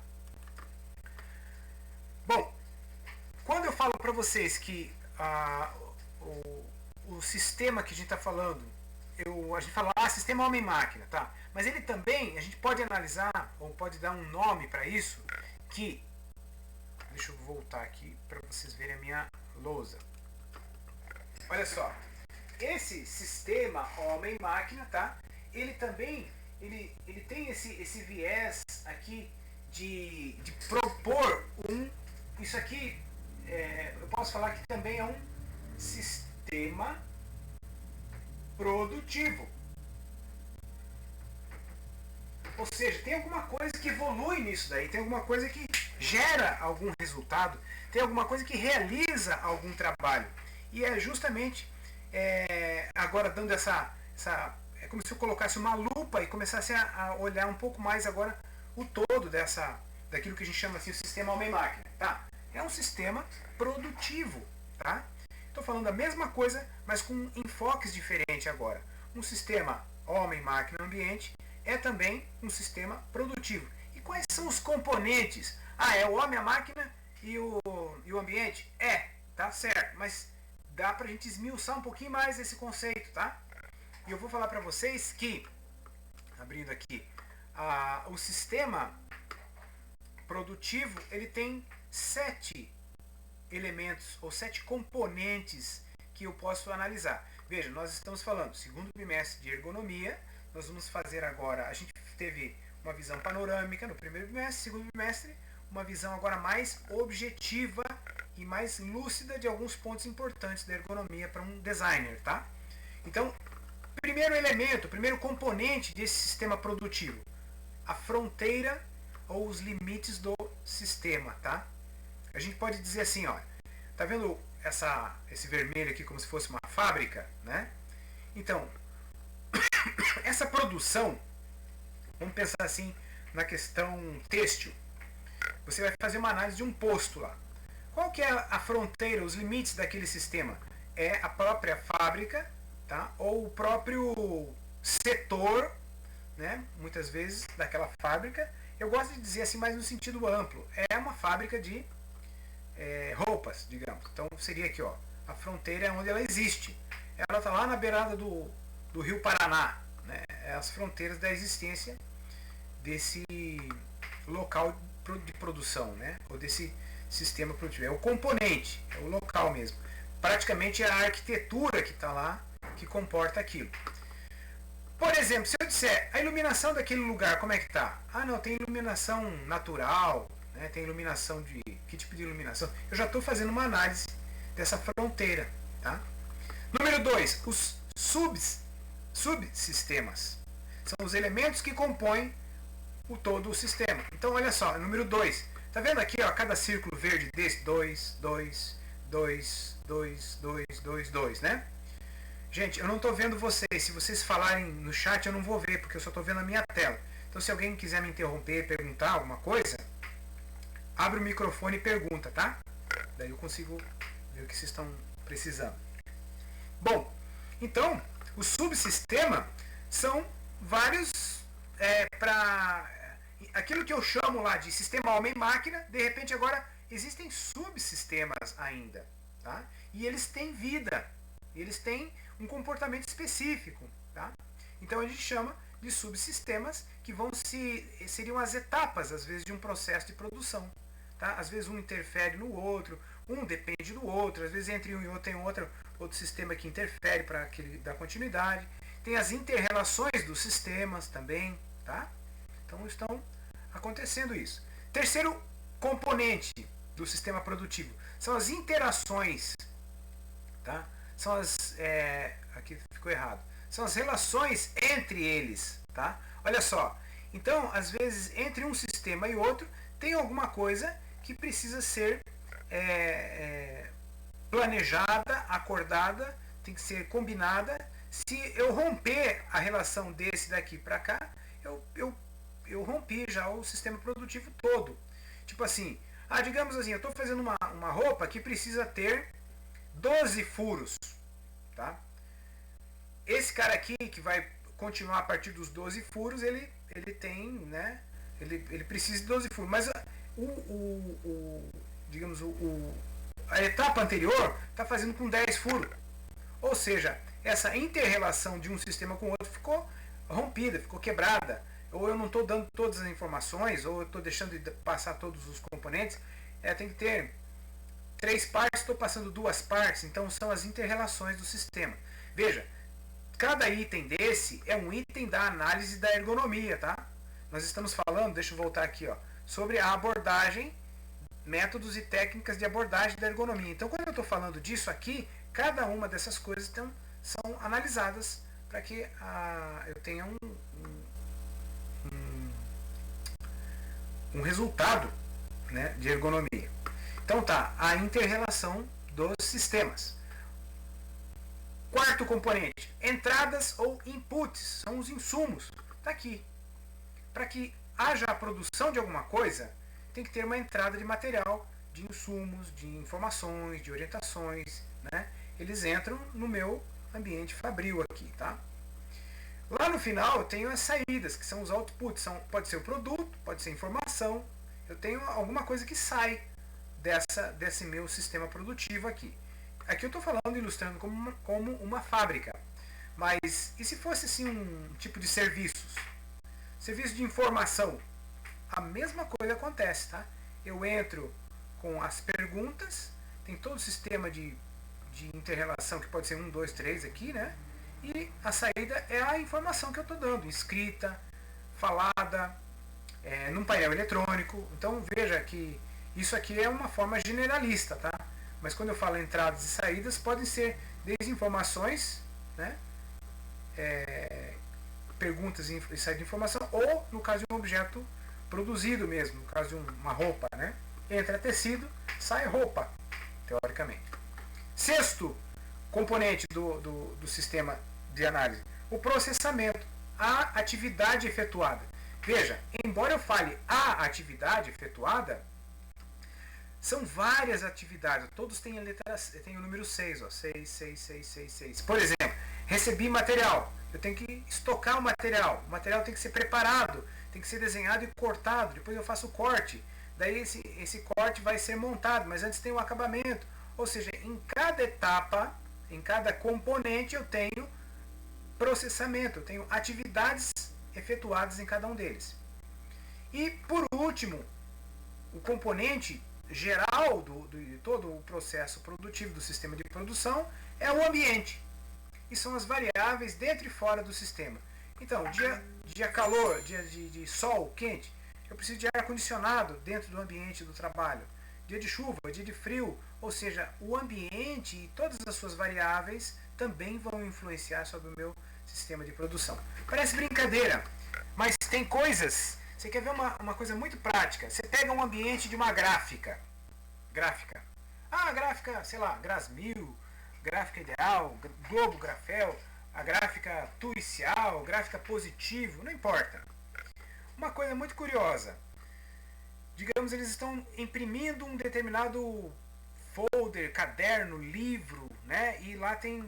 Bom, quando eu falo para vocês que o sistema que a gente está falando, a gente fala sistema homem-máquina, tá? Mas ele também, a gente pode analisar, ou pode dar um nome para isso, que, deixa eu voltar aqui para vocês verem a minha lousa. Olha só, esse sistema homem-máquina, tá? Ele também, ele tem esse viés aqui de propor isso aqui, eu posso falar que também é um sistema produtivo. Ou seja, tem alguma coisa que evolui nisso daí, tem alguma coisa que gera algum resultado, tem alguma coisa que realiza algum trabalho. E é justamente, agora dando essa como se eu colocasse uma lupa e começasse a olhar um pouco mais agora o todo daquilo que a gente chama assim o sistema homem-máquina, tá? É um sistema produtivo, tá? Estou falando a mesma coisa, mas com enfoques diferentes agora. Um sistema homem-máquina-ambiente é também um sistema produtivo. E quais são os componentes? É o homem, a máquina e o ambiente? Tá certo, mas dá pra gente esmiuçar um pouquinho mais esse conceito, tá? E eu vou falar para vocês que, abrindo aqui, o sistema produtivo, ele tem 7 elementos ou 7 componentes que eu posso analisar. Veja, nós estamos falando segundo bimestre de ergonomia, nós vamos fazer agora, a gente teve uma visão panorâmica no primeiro bimestre, segundo bimestre, uma visão agora mais objetiva e mais lúcida de alguns pontos importantes da ergonomia para um designer, tá? Então, primeiro elemento, primeiro componente desse sistema produtivo, a fronteira ou os limites do sistema, tá? A gente pode dizer assim, ó, tá vendo esse vermelho aqui como se fosse uma fábrica, né? Então, essa produção, vamos pensar assim na questão têxtil. Você vai fazer uma análise de um posto lá. Qual que é a fronteira, os limites daquele sistema? É a própria fábrica, tá? Ou o próprio setor, né? Muitas vezes daquela fábrica. Eu gosto de dizer assim, mais no sentido amplo. É uma fábrica de roupas, digamos. Então seria aqui, ó, a fronteira é onde ela existe. Ela está lá na beirada do Rio Paraná, né? É as fronteiras da existência desse local de produção, né? Ou desse sistema produtivo. É o componente, é o local mesmo. Praticamente é a arquitetura que está lá que comporta aquilo. Por exemplo, se eu disser a iluminação daquele lugar, como é que está? Não, tem iluminação natural, né? Tem iluminação de... Que tipo de iluminação? Eu já estou fazendo uma análise dessa fronteira, tá? Número 2, os subsistemas. São os elementos que compõem todo o sistema. Então, olha só, número 2. Tá vendo aqui, ó, cada círculo verde desse? 2, 2, 2, 2, 2, 2, 2, né? Gente, eu não estou vendo vocês. Se vocês falarem no chat, eu não vou ver, porque eu só estou vendo a minha tela. Então, se alguém quiser me interromper, perguntar alguma coisa, abre o microfone e pergunta, tá? Daí eu consigo ver o que vocês estão precisando. Bom, então, o subsistema são vários aquilo que eu chamo lá de sistema homem-máquina, de repente agora existem subsistemas ainda, tá? E eles têm vida, eles têm um comportamento específico, tá? Então a gente chama de subsistemas que seriam as etapas, às vezes, de um processo de produção, tá? Às vezes um interfere no outro, um depende do outro, às vezes entre um e outro tem outro sistema que interfere para dar continuidade. Tem as inter-relações dos sistemas também, tá? Então estão acontecendo isso. Terceiro componente do sistema produtivo são as interações, tá? São aqui ficou errado. São as relações entre eles, tá? Olha só. Então, às vezes, entre um sistema e outro, tem alguma coisa que precisa ser planejada, acordada, tem que ser combinada. Se eu romper a relação desse daqui para cá, eu rompi já o sistema produtivo todo. Tipo assim, digamos assim, eu estou fazendo uma roupa que precisa ter 12 furos, tá? Esse cara aqui que vai continuar a partir dos 12 furos, ele tem, né? Ele precisa de 12 furos, mas digamos, a etapa anterior está fazendo com 10 furos. Ou seja, essa inter-relação de um sistema com o outro ficou rompida, ficou quebrada. Ou eu não estou dando todas as informações, ou eu estou deixando de passar todos os componentes. Tem que ter 3 partes, estou passando 2 partes. Então são as inter-relações do sistema. Veja, cada item desse é um item da análise da ergonomia, tá? Nós estamos falando, deixa eu voltar aqui, ó, sobre a abordagem, métodos e técnicas de abordagem da ergonomia. Então, quando eu estou falando disso aqui, cada uma dessas coisas são analisadas para que eu tenha um resultado, né, de ergonomia. Então tá, a inter-relação dos sistemas. Quarto componente, entradas ou inputs, são os insumos. Está aqui. Para que haja a produção de alguma coisa, tem que ter uma entrada de material, de insumos, de informações, de orientações, né? Eles entram no meu ambiente fabril aqui, tá? Lá no final eu tenho as saídas, que são os outputs. Pode ser o produto, pode ser informação. Eu tenho alguma coisa que sai desse meu sistema produtivo aqui. Aqui eu estou falando, ilustrando como uma fábrica. Mas e se fosse assim um tipo de serviços? Serviço de informação. A mesma coisa acontece, tá? Eu entro com as perguntas, tem todo o sistema de inter-relação, que pode ser 1, 2, 3 aqui, né? E a saída é a informação que eu estou dando, escrita, falada, num painel eletrônico. Então veja que isso aqui é uma forma generalista, tá? Mas quando eu falo entradas e saídas, podem ser desde informações, né? Perguntas e saída de informação, ou no caso de um objeto produzido mesmo, no caso de uma roupa, né? Entra tecido, sai roupa, teoricamente. Sexto componente do sistema de análise, o processamento, a atividade efetuada. Veja, embora eu fale a atividade efetuada, são várias atividades, todos têm a letra, tem o número 6, ó, 6, 6, 6, 6, 6. Por exemplo, recebi material, eu tenho que estocar o material tem que ser preparado, tem que ser desenhado e cortado, depois eu faço o corte, daí esse corte vai ser montado, mas antes tem o acabamento. Ou seja, em cada etapa, em cada componente eu tenho processamento, eu tenho atividades efetuadas em cada um deles. E por último, o componente geral de todo o processo produtivo do sistema de produção é o ambiente. E são as variáveis dentro e fora do sistema. Então, dia calor, dia de sol quente, eu preciso de ar-condicionado dentro do ambiente do trabalho. Dia de chuva, dia de frio, ou seja, o ambiente e todas as suas variáveis também vão influenciar sobre o meu sistema de produção. Parece brincadeira, mas tem coisas. Você quer ver uma coisa muito prática? Você pega um ambiente de uma gráfica. Gráfica, sei lá, Grasmil, gráfica ideal, Globo Grafel, a gráfica Turicial, gráfica positivo, não importa. Uma coisa muito curiosa. Digamos, eles estão imprimindo um determinado folder, caderno, livro, né? E lá tem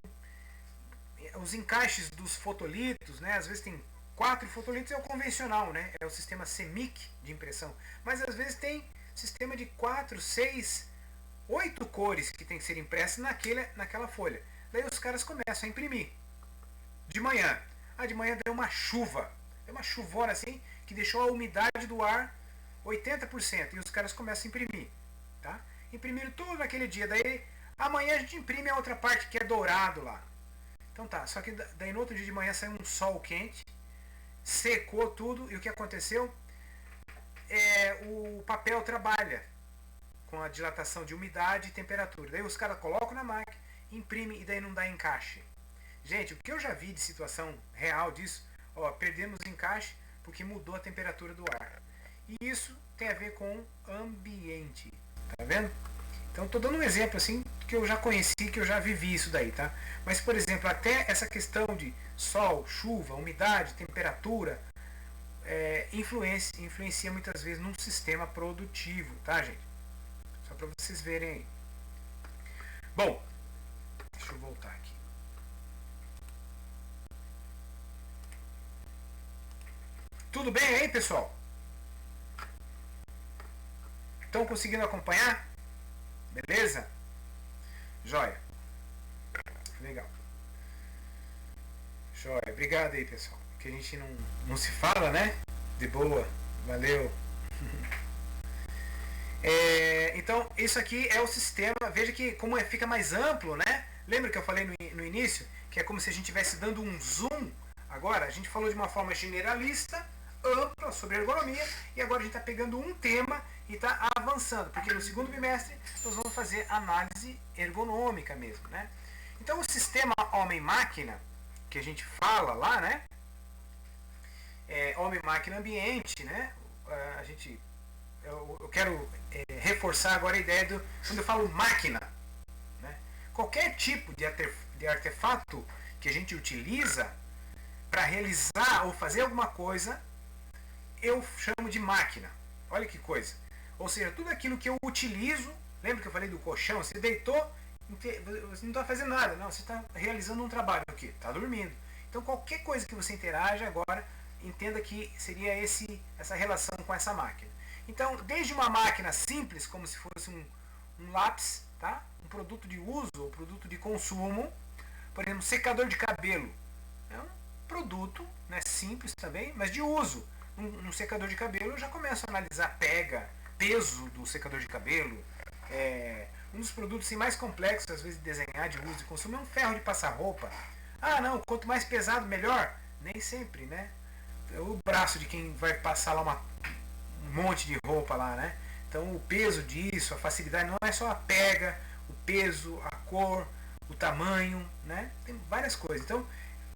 os encaixes dos fotolitos, né? Às vezes tem 4 fotolitos, é o convencional, né? É o sistema CMYK de impressão. Mas às vezes tem sistema de 4, 6, 8 cores que tem que ser impressas naquela folha. Daí os caras começam a imprimir. De manhã. De manhã deu uma chuva. Deu uma chuvona assim, que deixou a umidade do ar 80%. E os caras começam a imprimir. Tá? Imprimiram tudo naquele dia. Daí amanhã a gente imprime a outra parte que é dourado lá. Então tá, só que daí no outro dia de manhã saiu um sol quente, secou tudo, e o que aconteceu? O papel trabalha com a dilatação de umidade e temperatura. Daí os caras colocam na máquina, imprimem e daí não dá encaixe. Gente, o que eu já vi de situação real disso, perdemos encaixe porque mudou a temperatura do ar. E isso tem a ver com ambiente, tá vendo? Então estou dando um exemplo assim que eu já conheci, que eu já vivi isso daí, tá? Mas, por exemplo, até essa questão de sol, chuva, umidade, temperatura, influencia muitas vezes num sistema produtivo, tá, gente? Só para vocês verem aí. Bom, deixa eu voltar aqui. Tudo bem aí, pessoal? Estão conseguindo acompanhar? Beleza? Joia. Legal. Joia. Obrigado aí, pessoal. Que a gente não se fala, né? De boa. Valeu. Então, isso aqui é o sistema. Veja que como fica mais amplo, né? Lembra que eu falei no início? Que é como se a gente estivesse dando um zoom. Agora, a gente falou de uma forma generalista, ampla, sobre ergonomia. E agora a gente está pegando um tema e está avançando, porque no segundo bimestre nós vamos fazer análise ergonômica mesmo, né? Então o sistema homem-máquina, que a gente fala lá, né? Homem-máquina ambiente, né? Eu quero reforçar agora a ideia quando eu falo máquina, né? Qualquer tipo de de artefato que a gente utiliza para realizar ou fazer alguma coisa, eu chamo de máquina. Olha que coisa. Ou seja, tudo aquilo que eu utilizo, lembra que eu falei do colchão? Você deitou, você não está fazendo nada, não, você está realizando um trabalho aqui, está dormindo. Então qualquer coisa que você interaja agora, entenda que seria essa relação com essa máquina. Então, desde uma máquina simples, como se fosse um lápis, tá? Um produto de uso ou produto de consumo, por exemplo, secador de cabelo. É um produto, né, simples também, mas de uso. Um secador de cabelo eu já começo a analisar peso do secador de cabelo. Um dos produtos assim, mais complexos, às vezes, de desenhar, de uso e consumo é um ferro de passar roupa. Ah, não, quanto mais pesado, melhor? Nem sempre, né? O braço de quem vai passar lá um monte de roupa lá, né? Então o peso disso, a facilidade, não é só a pega, o peso, a cor, o tamanho, né? Tem várias coisas. Então,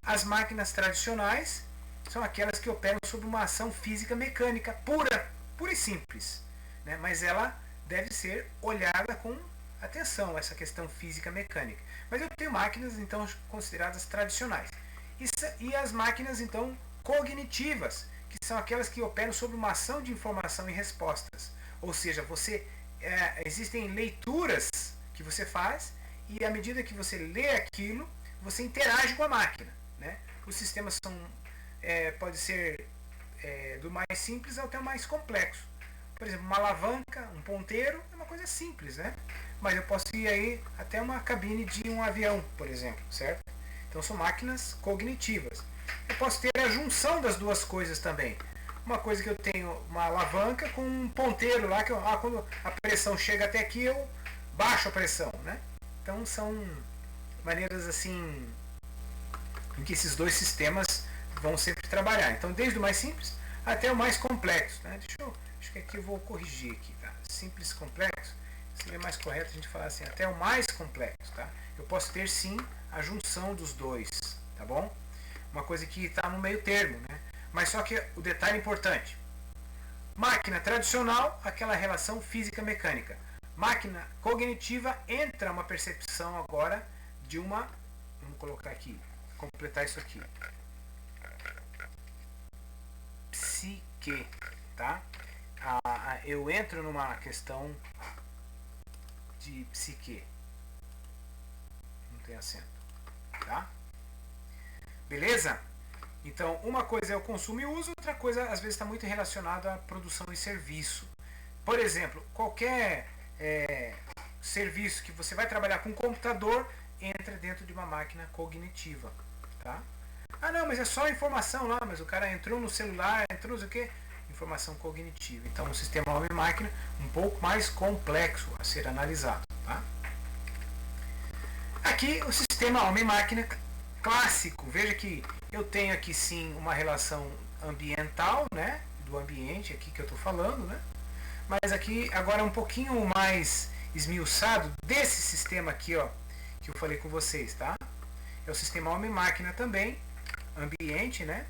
as máquinas tradicionais são aquelas que operam sobre uma ação física mecânica pura e simples, né? Mas ela deve ser olhada com atenção, essa questão física mecânica. Mas eu tenho máquinas então consideradas tradicionais. E as máquinas então cognitivas, que são aquelas que operam sobre uma ação de informação e respostas. Ou seja, existem leituras que você faz e à medida que você lê aquilo, você interage com a máquina, né? Os sistemas pode ser do mais simples até o mais complexo. Por exemplo, uma alavanca, um ponteiro é uma coisa simples, né? Mas eu posso ir aí até uma cabine de um avião, por exemplo, certo? Então são máquinas cognitivas. Eu posso ter a junção das duas coisas também. Uma coisa que eu tenho uma alavanca com um ponteiro lá, que quando a pressão chega até aqui, eu baixo a pressão, né? Então são maneiras assim em que esses dois sistemas vão sempre trabalhar. Então desde o mais simples até o mais complexo, né? Acho que aqui eu vou corrigir aqui, tá? Simples, complexo, seria mais correto a gente falar assim, até o mais complexo, tá? Eu posso ter sim a junção dos dois, tá bom? Uma coisa que está no meio termo, né? Mas só que o detalhe importante, máquina tradicional, aquela relação física-mecânica. Máquina cognitiva entra uma percepção agora de uma, vamos colocar aqui, completar isso aqui, psique, tá? Eu entro numa questão de psique, não tem acento, tá? Beleza? Então, uma coisa é o consumo e uso, outra coisa às vezes está muito relacionada à produção e serviço. Por exemplo, qualquer serviço que você vai trabalhar com computador entra dentro de uma máquina cognitiva, tá? Ah, não, mas é só informação lá, mas o cara entrou no celular, entrou no sei o quê, informação cognitiva. Então, o sistema homem-máquina um pouco mais complexo a ser analisado, tá? Aqui, o sistema homem-máquina clássico. Veja que eu tenho aqui sim uma relação ambiental, né? Do ambiente aqui que eu estou falando, né? Mas aqui agora um pouquinho mais esmiuçado desse sistema aqui, ó, que eu falei com vocês, tá? É o sistema homem-máquina também, ambiente, né?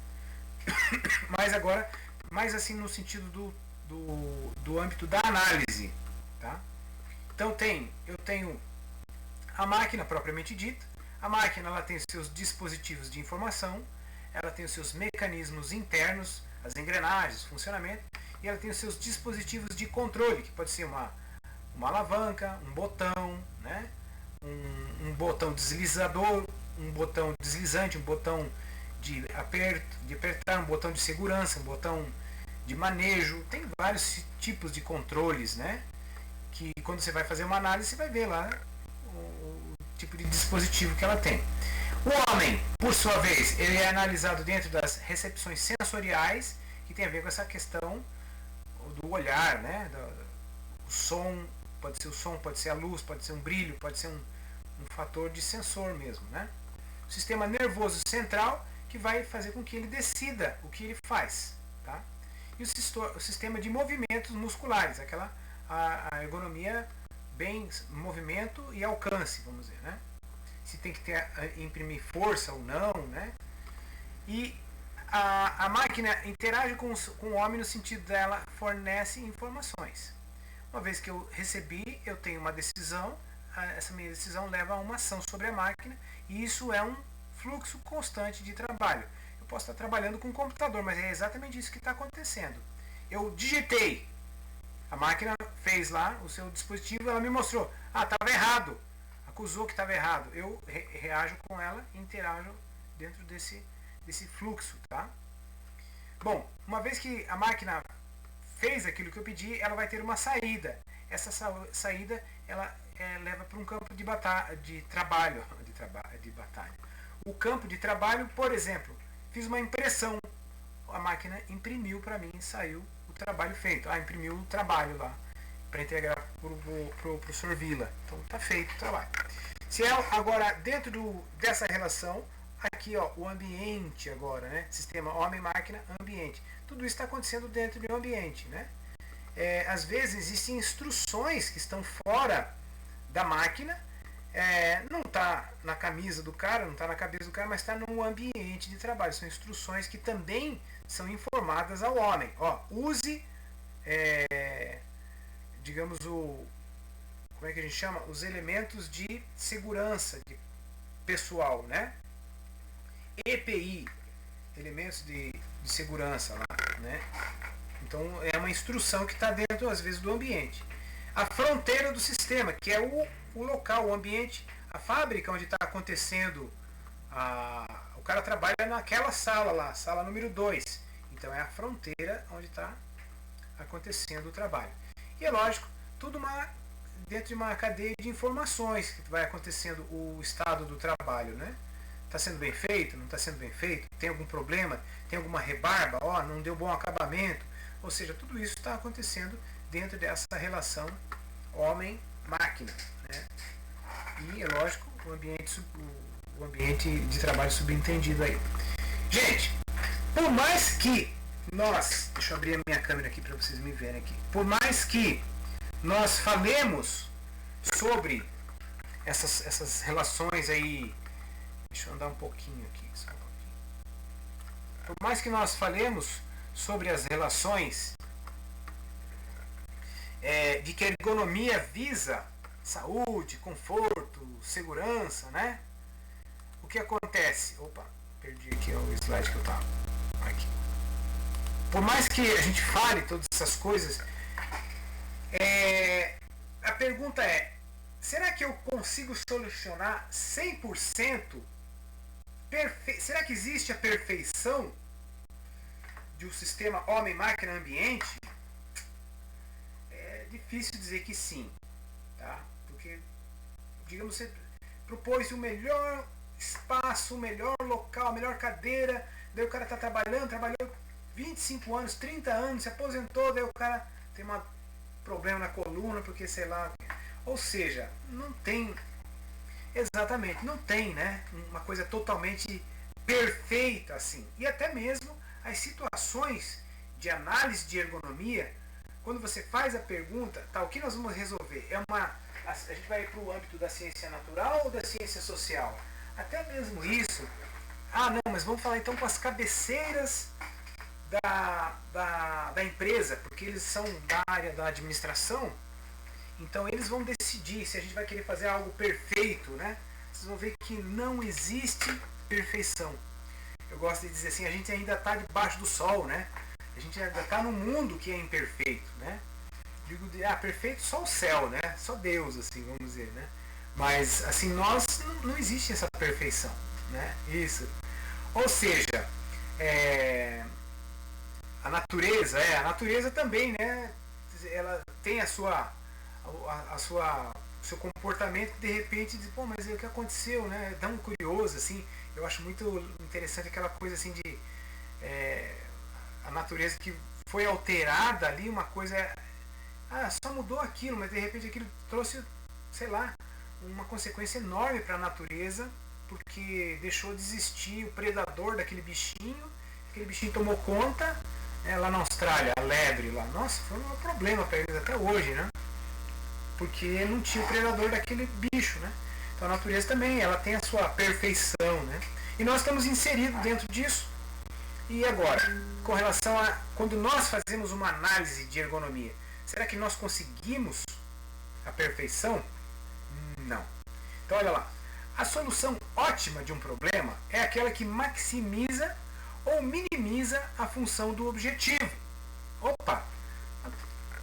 Mas agora mais assim no sentido do âmbito da análise, tá? Então eu tenho a máquina propriamente dita. A máquina ela tem os seus dispositivos de informação, ela tem os seus mecanismos internos, as engrenagens, funcionamento, e ela tem os seus dispositivos de controle, que pode ser uma alavanca, um botão, né? um botão deslizador, um botão deslizante, um botão de apertar, um botão de segurança, um botão de manejo. Tem vários tipos de controles, né? Que quando você vai fazer uma análise, você vai ver lá o tipo de dispositivo que ela tem. O homem, por sua vez, ele é analisado dentro das recepções sensoriais, que tem a ver com essa questão do olhar, né? O som, pode ser a luz, pode ser um brilho, pode ser um fator de sensor mesmo, né? O sistema nervoso central, que vai fazer com que ele decida o que ele faz, tá? E o sistema de movimentos musculares, a ergonomia bem movimento e alcance, vamos dizer, né? Se tem que imprimir força ou não, né? E a máquina interage com o homem no sentido dela fornece informações. Uma vez que eu recebi, eu tenho uma decisão, essa minha decisão leva a uma ação sobre a máquina, e isso é um fluxo constante de trabalho. Eu posso estar trabalhando com o computador, mas é exatamente isso que está acontecendo. Eu digitei, a máquina fez lá o seu dispositivo, ela me mostrou, estava errado, acusou que estava errado. Eu reajo com ela e interajo dentro desse fluxo, tá? Bom, uma vez que a máquina fez aquilo que eu pedi, ela vai ter uma saída. Essa saída ela leva para um campo de trabalho. O campo de trabalho, por exemplo, fiz uma impressão, a máquina imprimiu para mim, saiu o trabalho feito. Imprimiu o trabalho lá para entregar para o professor Vila. Então está feito o trabalho. Se é agora dentro dessa relação, aqui ó, o ambiente agora, né? Sistema homem-máquina, ambiente. Tudo isso está acontecendo dentro do ambiente, né? Às vezes existem instruções que estão fora da máquina, não está na camisa do cara, não está na cabeça do cara, mas está no ambiente de trabalho. São instruções que também são informadas ao homem. Ó, use, digamos, como é que a gente chama? Os elementos de segurança pessoal, né? EPI, elementos de segurança lá, né? Então é uma instrução que está dentro, às vezes, do ambiente. A fronteira do sistema, que é o local, o ambiente, a fábrica onde está acontecendo, o cara trabalha naquela sala lá, sala número 2. Então é a fronteira onde está acontecendo o trabalho. E é lógico, tudo dentro de uma cadeia de informações que vai acontecendo o estado do trabalho, né? Está sendo bem feito? Não está sendo bem feito? Tem algum problema? Tem alguma rebarba? Não deu bom acabamento? Ou seja, tudo isso está acontecendo dentro dessa relação homem-máquina, né? E é lógico, o ambiente de trabalho subentendido aí. Gente, por mais que nós... Deixa eu abrir a minha câmera aqui para vocês me verem aqui. Por mais que nós falemos sobre essas relações aí... Deixa eu andar um pouquinho aqui, só um pouquinho. Por mais que nós falemos sobre as relações de que a ergonomia visa saúde, conforto, segurança, né? O que acontece? Opa, perdi aqui o slide que eu estava. Aqui. Por mais que a gente fale todas essas coisas, a pergunta é: será que eu consigo solucionar 100%? Será que existe a perfeição de um sistema homem-máquina-ambiente? É difícil dizer que sim, tá? Porque, digamos, você propôs o melhor espaço, o melhor local, a melhor cadeira, daí o cara está trabalhou 25 anos, 30 anos, se aposentou, daí o cara tem um problema na coluna, porque sei lá. Ou seja, não tem... Exatamente, não tem, né, uma coisa totalmente perfeita assim. E até mesmo as situações de análise de ergonomia, quando você faz a pergunta, o que nós vamos resolver? A gente vai para o âmbito da ciência natural ou da ciência social? Até mesmo isso. Não, mas vamos falar então com as cabeceiras da empresa, porque eles são da área da administração. Então eles vão decidir se a gente vai querer fazer algo perfeito, né? Vocês vão ver que não existe perfeição. Eu gosto de dizer assim, a gente ainda está debaixo do sol, né? A gente ainda está num mundo que é imperfeito, né? Digo, perfeito só o céu, né? Só Deus, assim, vamos dizer, né? Mas, assim, nós não existe essa perfeição, né? Isso. Ou seja, a natureza também, né? Ela tem seu comportamento, de repente diz, mas o que aconteceu, né? É tão curioso, assim. Eu acho muito interessante aquela coisa assim de a natureza que foi alterada ali, uma coisa, só mudou aquilo, mas de repente aquilo trouxe, sei lá, uma consequência enorme para a natureza, porque deixou de existir o predador daquele bichinho, aquele bichinho tomou conta, lá na Austrália, a lebre lá, nossa, foi um problema para eles até hoje, né? Porque não tinha o predador daquele bicho, né? Então a natureza também, ela tem a sua perfeição, né? E nós estamos inseridos dentro disso. E agora, com relação a quando nós fazemos uma análise de ergonomia, será que nós conseguimos a perfeição? Não. Então olha lá. A solução ótima de um problema é aquela que maximiza ou minimiza a função do objetivo. Opa!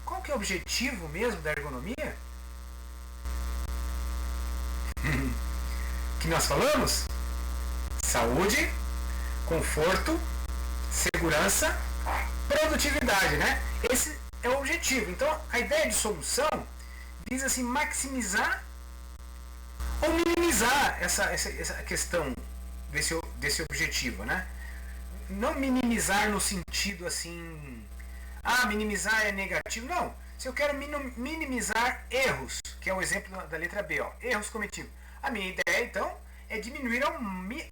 Qual que é o objetivo mesmo da ergonomia? Que nós falamos? Saúde, conforto, segurança, produtividade, né? Esse é o objetivo. Então, a ideia de solução visa assim, maximizar ou minimizar essa questão desse objetivo, né? Não minimizar no sentido assim, minimizar é negativo. Não, se eu quero minimizar erros, que é o exemplo da letra B, ó, erros cometidos. A minha ideia, então, é diminuir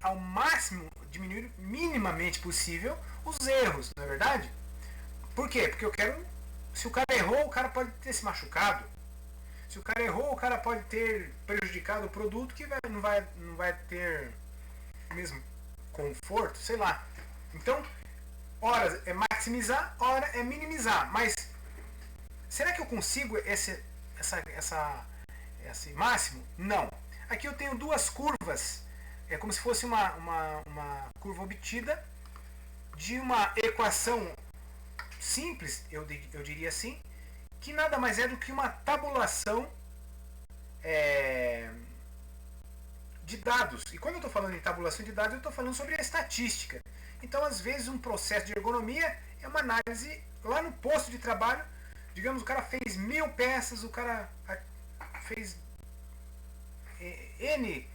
ao máximo, diminuir minimamente possível os erros, não é verdade? Por quê? Porque eu quero, se o cara errou, o cara pode ter se machucado. Se o cara errou, o cara pode ter prejudicado o produto que não vai ter o mesmo conforto, sei lá. Então, ora é maximizar, ora é minimizar. Mas será que eu consigo esse máximo? Não. Aqui eu tenho duas curvas. É como se fosse uma curva obtida de uma equação simples, eu diria assim, que nada mais é do que uma tabulação de dados. E quando eu estou falando em tabulação de dados, eu estou falando sobre a estatística. Então, às vezes, um processo de ergonomia é uma análise lá no posto de trabalho. Digamos, o cara fez 1000 peças, o cara fez N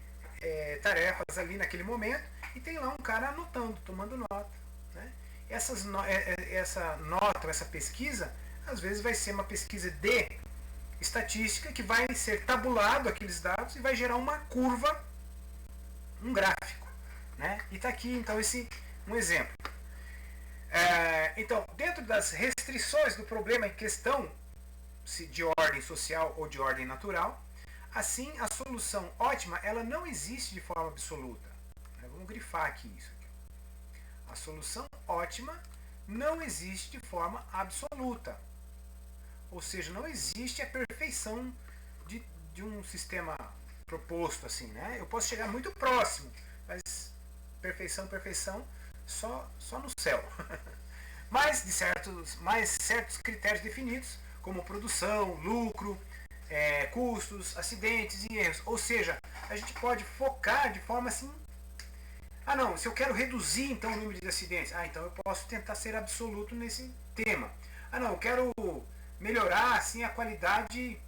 tarefas ali naquele momento, e tem lá um cara anotando, tomando nota. Né? Essa nota, essa pesquisa, às vezes vai ser uma pesquisa de estatística que vai ser tabulado aqueles dados e vai gerar uma curva, um gráfico. Né? E está aqui, então, um exemplo. Então, dentro das restrições do problema em questão, se de ordem social ou de ordem natural, assim, a solução ótima, ela não existe de forma absoluta. Vamos grifar aqui isso. A solução ótima não existe de forma absoluta. Ou seja, não existe a perfeição de um sistema proposto assim, né? Eu posso chegar muito próximo, mas perfeição só no céu. Mas certos critérios definidos, como produção, lucro, custos, acidentes e erros. Ou seja, a gente pode focar de forma assim. Não, se eu quero reduzir então o número de acidentes, então eu posso tentar ser absoluto nesse tema. Não, eu quero melhorar assim a qualidade,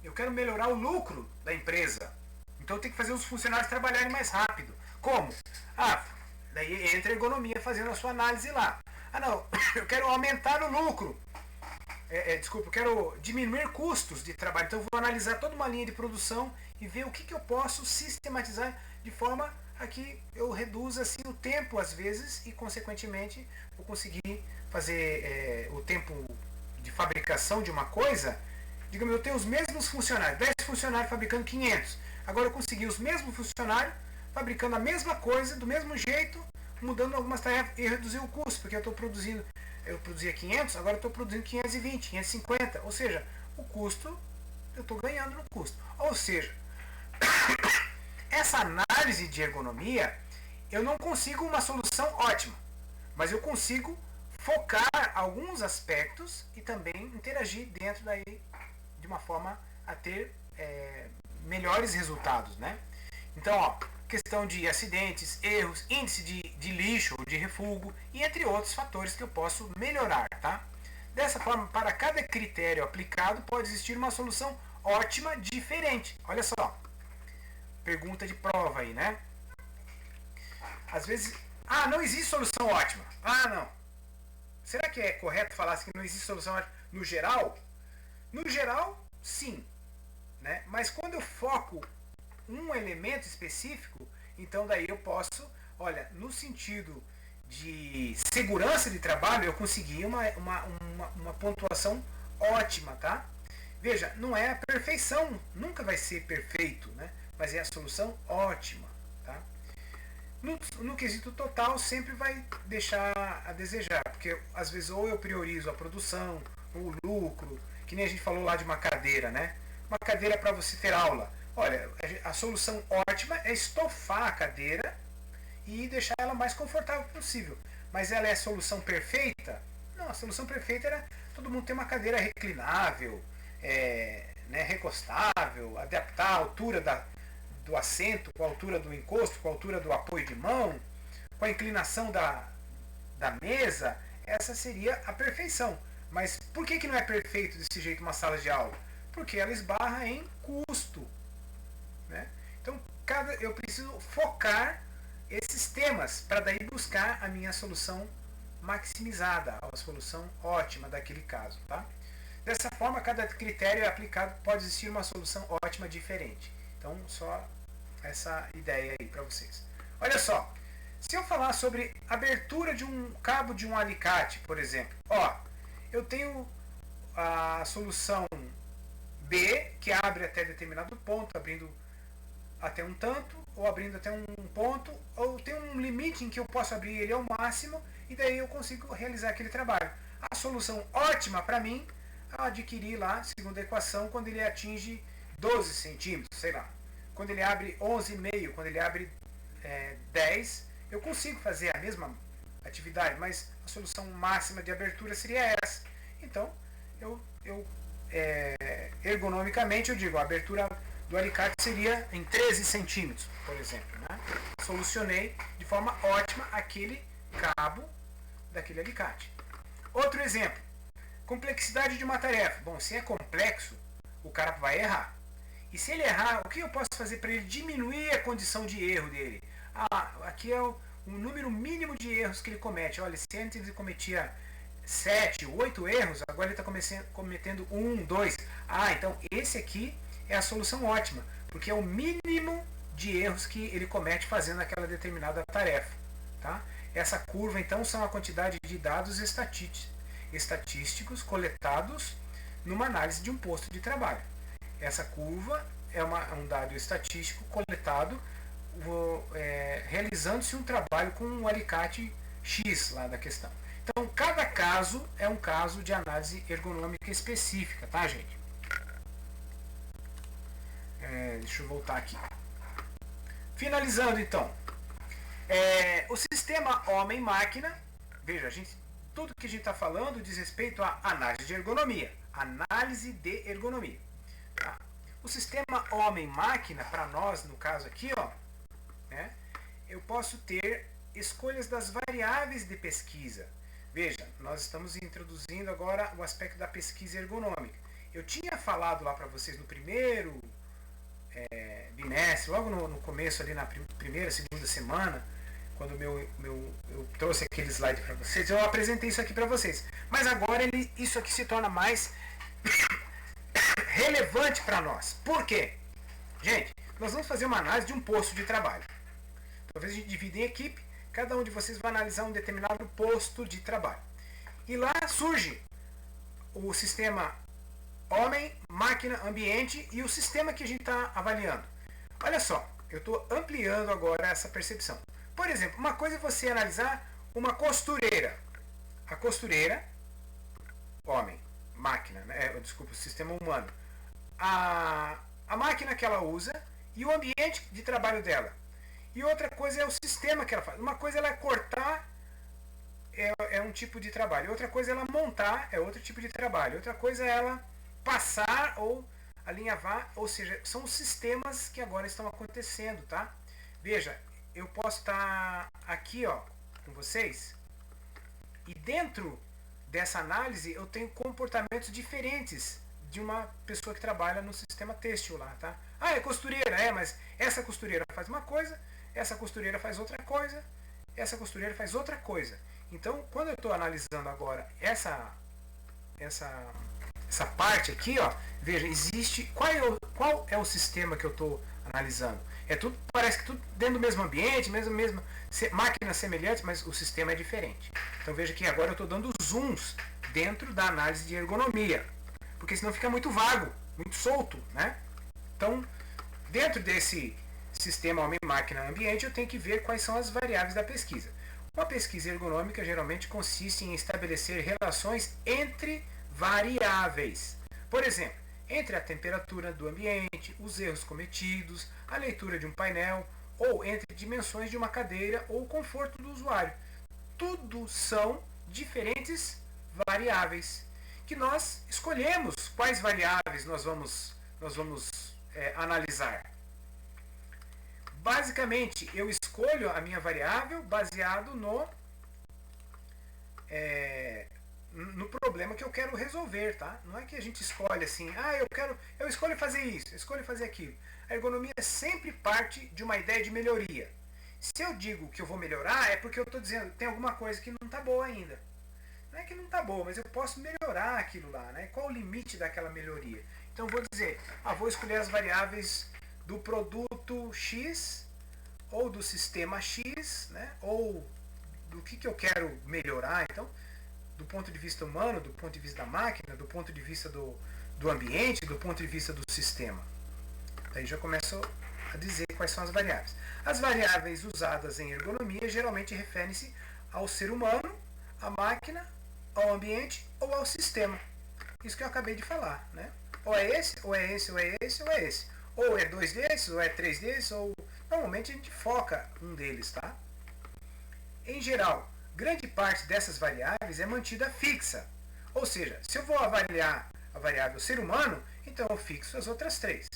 eu quero melhorar o lucro da empresa. Então eu tenho que fazer os funcionários trabalharem mais rápido. Como? Daí entra a ergonomia fazendo a sua análise lá. Não, eu quero aumentar o lucro. Eu quero diminuir custos de trabalho. Então eu vou analisar toda uma linha de produção e ver o que eu posso sistematizar de forma a que eu reduza assim, o tempo às vezes e consequentemente vou conseguir fazer o tempo de fabricação de uma coisa. Digamos, eu tenho os mesmos funcionários, 10 funcionários fabricando 500. Agora eu consegui os mesmos funcionários fabricando a mesma coisa, do mesmo jeito, mudando algumas tarefas e reduzir o custo, porque eu produzia 500, agora eu estou produzindo 520, 550, ou seja, o custo, eu estou ganhando no custo. Ou seja, essa análise de ergonomia, eu não consigo uma solução ótima, mas eu consigo focar alguns aspectos e também interagir dentro daí de uma forma a ter melhores resultados, né? Então, questão de acidentes, erros, índice de lixo, de refúgio e entre outros fatores que eu posso melhorar, tá? Dessa forma, para cada critério aplicado pode existir uma solução ótima diferente. Olha só, pergunta de prova aí, né? Às vezes, não existe solução ótima. Não. Será que é correto falar assim que não existe solução ótima no geral? No geral, sim, né? Mas quando eu foco um elemento específico, então daí eu posso, no sentido de segurança de trabalho, eu consegui uma pontuação ótima, tá? Veja, não é a perfeição, nunca vai ser perfeito, né? Mas é a solução ótima, tá? No quesito total sempre vai deixar a desejar, porque às vezes ou eu priorizo a produção, ou o lucro, que nem a gente falou lá de uma cadeira, né? Uma cadeira para você ter aula. Olha, a solução ótima é estofar a cadeira e deixar ela mais confortável possível. Mas ela é a solução perfeita? Não, a solução perfeita era todo mundo ter uma cadeira reclinável, né, recostável, adaptar a altura do assento com a altura do encosto, com a altura do apoio de mão, com a inclinação da mesa. Essa seria a perfeição. Mas por que não é perfeito desse jeito uma sala de aula? Porque ela esbarra em custo. Né? Então, eu preciso focar esses temas para daí buscar a minha solução maximizada, a solução ótima daquele caso. Tá? Dessa forma, cada critério aplicado pode existir uma solução ótima diferente. Então, só essa ideia aí para vocês. Olha só, se eu falar sobre abertura de um cabo de um alicate, por exemplo, eu tenho a solução B, que abre até determinado ponto, abrindo até um tanto, ou abrindo até um ponto, ou tem um limite em que eu posso abrir ele ao máximo, e daí eu consigo realizar aquele trabalho. A solução ótima para mim é adquirir lá, segundo a equação, quando ele atinge 12 centímetros, sei lá. Quando ele abre 11,5, quando ele abre 10, eu consigo fazer a mesma atividade, mas a solução máxima de abertura seria essa. Então, ergonomicamente, eu digo, a abertura do alicate seria em 13 centímetros, por exemplo. Né? Solucionei de forma ótima aquele cabo daquele alicate. Outro exemplo, complexidade de uma tarefa. Bom, se é complexo, o cara vai errar. E se ele errar, o que eu posso fazer para ele diminuir a condição de erro dele? Aqui é o número mínimo de erros que ele comete. Olha, se antes ele cometia 7, 8 erros, agora ele está cometendo 1, 2. Então esse aqui é a solução ótima, porque é o mínimo de erros que ele comete fazendo aquela determinada tarefa. Tá? Essa curva, então, são a quantidade de dados estatísticos coletados numa análise de um posto de trabalho. Essa curva é um dado estatístico coletado realizando-se um trabalho com um alicate X lá da questão. Então, cada caso é um caso de análise ergonômica específica, tá, gente? Deixa eu voltar aqui. Finalizando, então. O sistema homem-máquina, veja, tudo que a gente está falando diz respeito à análise de ergonomia. Análise de ergonomia. Tá? O sistema homem-máquina, para nós, no caso aqui, eu posso ter escolhas das variáveis de pesquisa. Veja, nós estamos introduzindo agora o aspecto da pesquisa ergonômica. Eu tinha falado lá para vocês no primeiro bimestre, logo no começo, ali na primeira, segunda semana, quando eu trouxe aquele slide para vocês, eu apresentei isso aqui para vocês. Mas agora isso aqui se torna mais relevante para nós. Por quê? Gente, nós vamos fazer uma análise de um posto de trabalho. Talvez a gente divida em equipe, cada um de vocês vai analisar um determinado posto de trabalho. E lá surge o sistema homem, máquina, ambiente e o sistema que a gente está avaliando. Olha só, eu estou ampliando agora essa percepção. Por exemplo, uma coisa é você analisar uma costureira. A costureira, homem, máquina, desculpa, o sistema humano. A máquina que ela usa e o ambiente de trabalho dela. E outra coisa é o sistema que ela faz. Uma coisa é ela cortar, é um tipo de trabalho. Outra coisa é ela montar, é outro tipo de trabalho. Outra coisa é ela passar ou alinhavar, ou seja, são os sistemas que agora estão acontecendo, tá? Veja, eu posso estar aqui, com vocês, e dentro dessa análise eu tenho comportamentos diferentes de uma pessoa que trabalha no sistema têxtil lá, tá? É costureira, mas essa costureira faz uma coisa, essa costureira faz outra coisa, essa costureira faz outra coisa. Então, quando eu estou analisando agora essa parte aqui, veja, existe, qual é o sistema que eu estou analisando? Parece que tudo dentro do mesmo ambiente, mesma máquinas semelhantes, mas o sistema é diferente. Então veja que agora eu estou dando zooms dentro da análise de ergonomia, porque senão fica muito vago, muito solto, né? Então, dentro desse sistema homem-máquina-ambiente, eu tenho que ver quais são as variáveis da pesquisa. Uma pesquisa ergonômica geralmente consiste em estabelecer relações entre variáveis. Por exemplo, entre a temperatura do ambiente, os erros cometidos, a leitura de um painel ou entre dimensões de uma cadeira ou o conforto do usuário. Tudo são diferentes variáveis que nós escolhemos quais variáveis nós vamos analisar. Basicamente, eu escolho a minha variável baseado no problema que eu quero resolver, tá? Não é que a gente escolhe assim, eu escolho fazer isso, eu escolho fazer aquilo. A ergonomia sempre parte de uma ideia de melhoria. Se eu digo que eu vou melhorar, é porque eu estou dizendo que tem alguma coisa que não está boa ainda. Não é que não está boa, mas eu posso melhorar aquilo lá, né? Qual o limite daquela melhoria? Então eu vou dizer, vou escolher as variáveis do produto X ou do sistema X, né? Ou do que eu quero melhorar, então, do ponto de vista humano, do ponto de vista da máquina, do ponto de vista do ambiente, do ponto de vista do sistema. Aí já começo a dizer quais são as variáveis. As variáveis usadas em ergonomia geralmente referem-se ao ser humano, à máquina, ao ambiente ou ao sistema. Isso que eu acabei de falar, né? Ou é esse, ou é esse, ou é esse, ou é esse. Ou é 2 desses, ou é 3 desses, ou... Normalmente a gente foca um deles, tá? Em geral, grande parte dessas variáveis é mantida fixa. Ou seja, se eu vou avaliar a variável ser humano, então eu fixo as outras 3.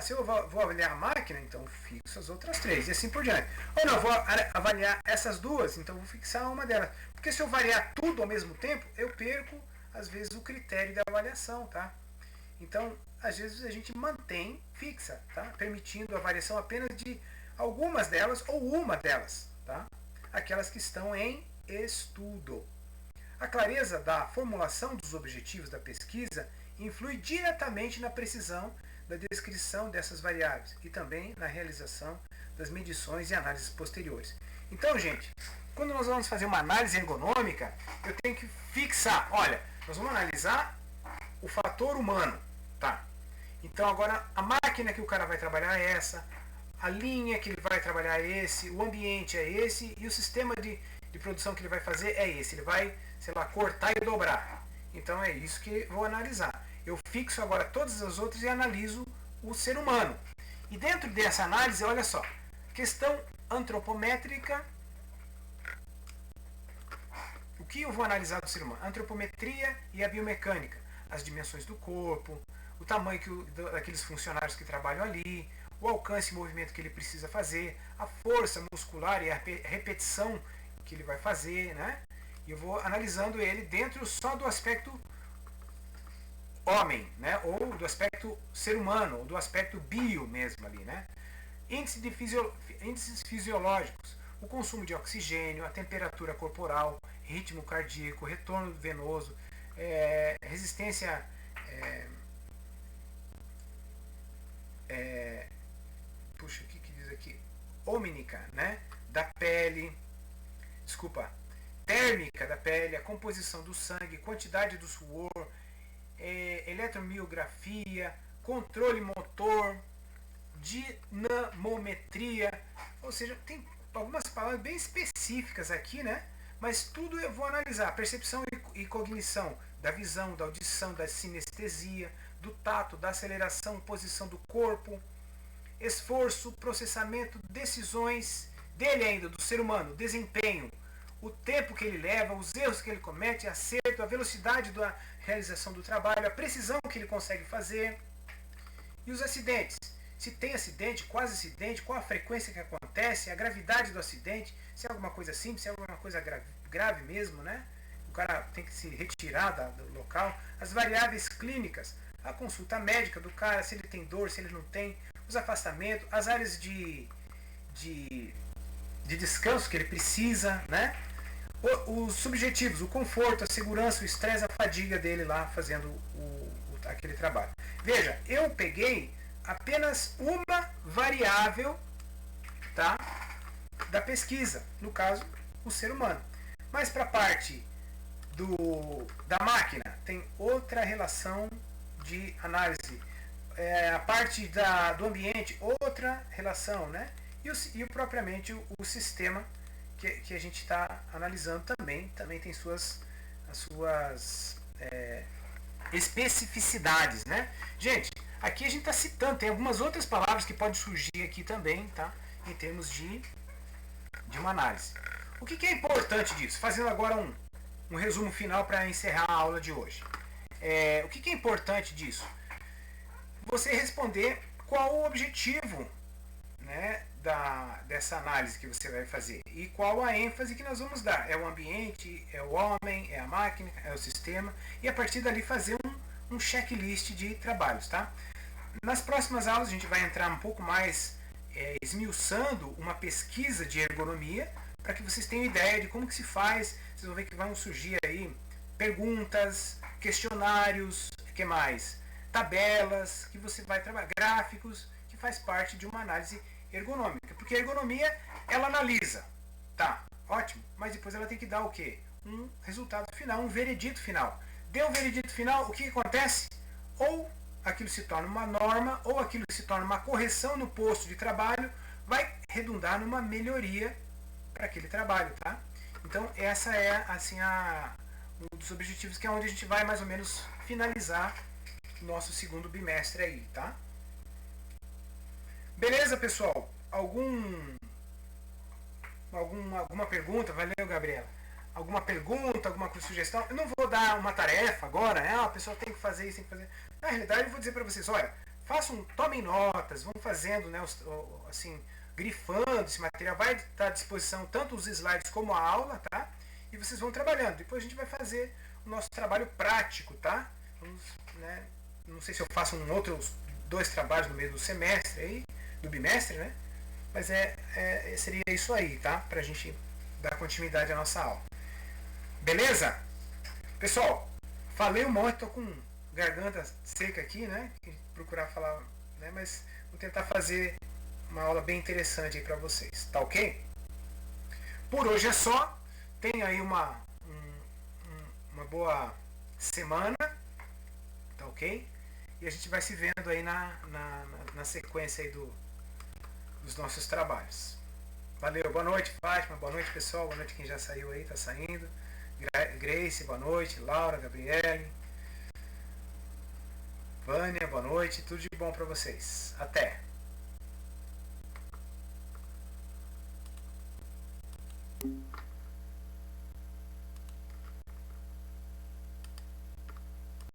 Se eu vou avaliar a máquina, então eu fixo as outras 3. E assim por diante. Ou não, eu vou avaliar essas duas, então eu vou fixar uma delas. Porque se eu variar tudo ao mesmo tempo, eu perco, às vezes, o critério da avaliação, tá? Então, às vezes a gente mantém fixa, tá? Permitindo a variação apenas de algumas delas ou uma delas, tá? Aquelas que estão em estudo. A clareza da formulação dos objetivos da pesquisa influi diretamente na precisão da descrição dessas variáveis e também na realização das medições e análises posteriores. Então, gente, quando nós vamos fazer uma análise ergonômica, eu tenho que fixar, olha, nós vamos analisar o fator humano, tá? Então agora a máquina que o cara vai trabalhar é essa, a linha que ele vai trabalhar é esse, o ambiente é esse e o sistema de produção que ele vai fazer é esse. Ele vai, sei lá, cortar e dobrar. Então é isso que eu vou analisar. Eu fixo agora todas as outras e analiso o ser humano. E dentro dessa análise, olha só, questão antropométrica. O que eu vou analisar do ser humano? A antropometria e a biomecânica. As dimensões do corpo, o tamanho daqueles funcionários que trabalham ali, o alcance e movimento que ele precisa fazer, a força muscular e a repetição que ele vai fazer, né? E eu vou analisando ele dentro só do aspecto homem, né? Ou do aspecto ser humano, ou do aspecto bio mesmo ali, né? Índices fisiológicos, o consumo de oxigênio, a temperatura corporal, ritmo cardíaco, retorno venoso, resistência puxa, o que diz aqui? Ômnica, né? Da pele, térmica da pele, a composição do sangue, quantidade do suor, eletromiografia, controle motor, dinamometria, ou seja, tem algumas palavras bem específicas aqui, né? Mas tudo eu vou analisar, percepção e cognição, da visão, da audição, da sinestesia, do tato, da aceleração, posição do corpo, esforço, processamento, decisões dele ainda, do ser humano, desempenho, o tempo que ele leva, os erros que ele comete, acerto, a velocidade da realização do trabalho, a precisão que ele consegue fazer. E os acidentes. Se tem acidente, quase acidente, qual a frequência que acontece, a gravidade do acidente, se é alguma coisa simples, se é alguma coisa grave mesmo, né? O cara tem que se retirar do local. As variáveis clínicas, a consulta médica do cara, se ele tem dor, se ele não tem, os afastamentos, as áreas de descanso que ele precisa, né? Os subjetivos, o conforto, a segurança, o estresse, a fadiga dele lá fazendo aquele trabalho. Veja, eu peguei apenas uma variável, tá, da pesquisa, no caso, o ser humano. Mas para a parte da máquina, tem outra relação de análise. A parte do ambiente, outra relação, né? E propriamente o sistema que a gente está analisando também tem as suas especificidades, né? Gente, aqui a gente está citando, tem algumas outras palavras que podem surgir aqui também, tá? Em termos de uma análise. O que é importante disso? Fazendo agora um resumo final para encerrar a aula de hoje. O que é importante disso? Você responder qual o objetivo, né, dessa análise que você vai fazer e qual a ênfase que nós vamos dar. É o ambiente, é o homem, é a máquina, é o sistema, e a partir dali fazer um checklist de trabalhos. Tá? Nas próximas aulas a gente vai entrar um pouco mais esmiuçando uma pesquisa de ergonomia para que vocês tenham ideia de como que se faz. Vocês vão ver que vão surgir aí perguntas, questionários, que mais? Tabelas, que você vai trabalhar, gráficos, que faz parte de uma análise ergonômica. Porque a ergonomia, ela analisa. Tá, ótimo, mas depois ela tem que dar o quê? Um resultado final, um veredito final. Deu o veredito final, o que acontece? Ou aquilo se torna uma norma, ou aquilo se torna uma correção no posto de trabalho, vai redundar numa melhoria para aquele trabalho, tá? Então essa é assim um dos objetivos, que é onde a gente vai mais ou menos finalizar o nosso segundo bimestre aí, tá? Beleza, pessoal? Alguma pergunta? Valeu, Gabriela. Alguma pergunta, alguma sugestão? Eu não vou dar uma tarefa agora, né? A pessoa tem que fazer isso, tem que fazer. Na realidade, eu vou dizer para vocês, olha, tomem notas, vão fazendo, né, assim, grifando esse material, vai estar à disposição tanto os slides como a aula, tá? E vocês vão trabalhando. Depois a gente vai fazer o nosso trabalho prático, tá? Vamos, né? Não sei se eu faço outros 2 trabalhos no meio do semestre aí, do bimestre, né? Mas seria isso aí, tá? Pra gente dar continuidade à nossa aula. Beleza? Pessoal, falei um monte, tô com garganta seca aqui, né? Procurar falar, né? Mas vou tentar fazer uma aula bem interessante aí pra vocês, tá ok? Por hoje é só. Tenha aí uma boa semana, tá ok? E a gente vai se vendo aí na sequência aí dos nossos trabalhos. Valeu, boa noite, Fátima, boa noite, pessoal, boa noite quem já saiu aí, tá saindo. Grace, boa noite, Laura, Gabriele, Vânia, boa noite, tudo de bom pra vocês. Até!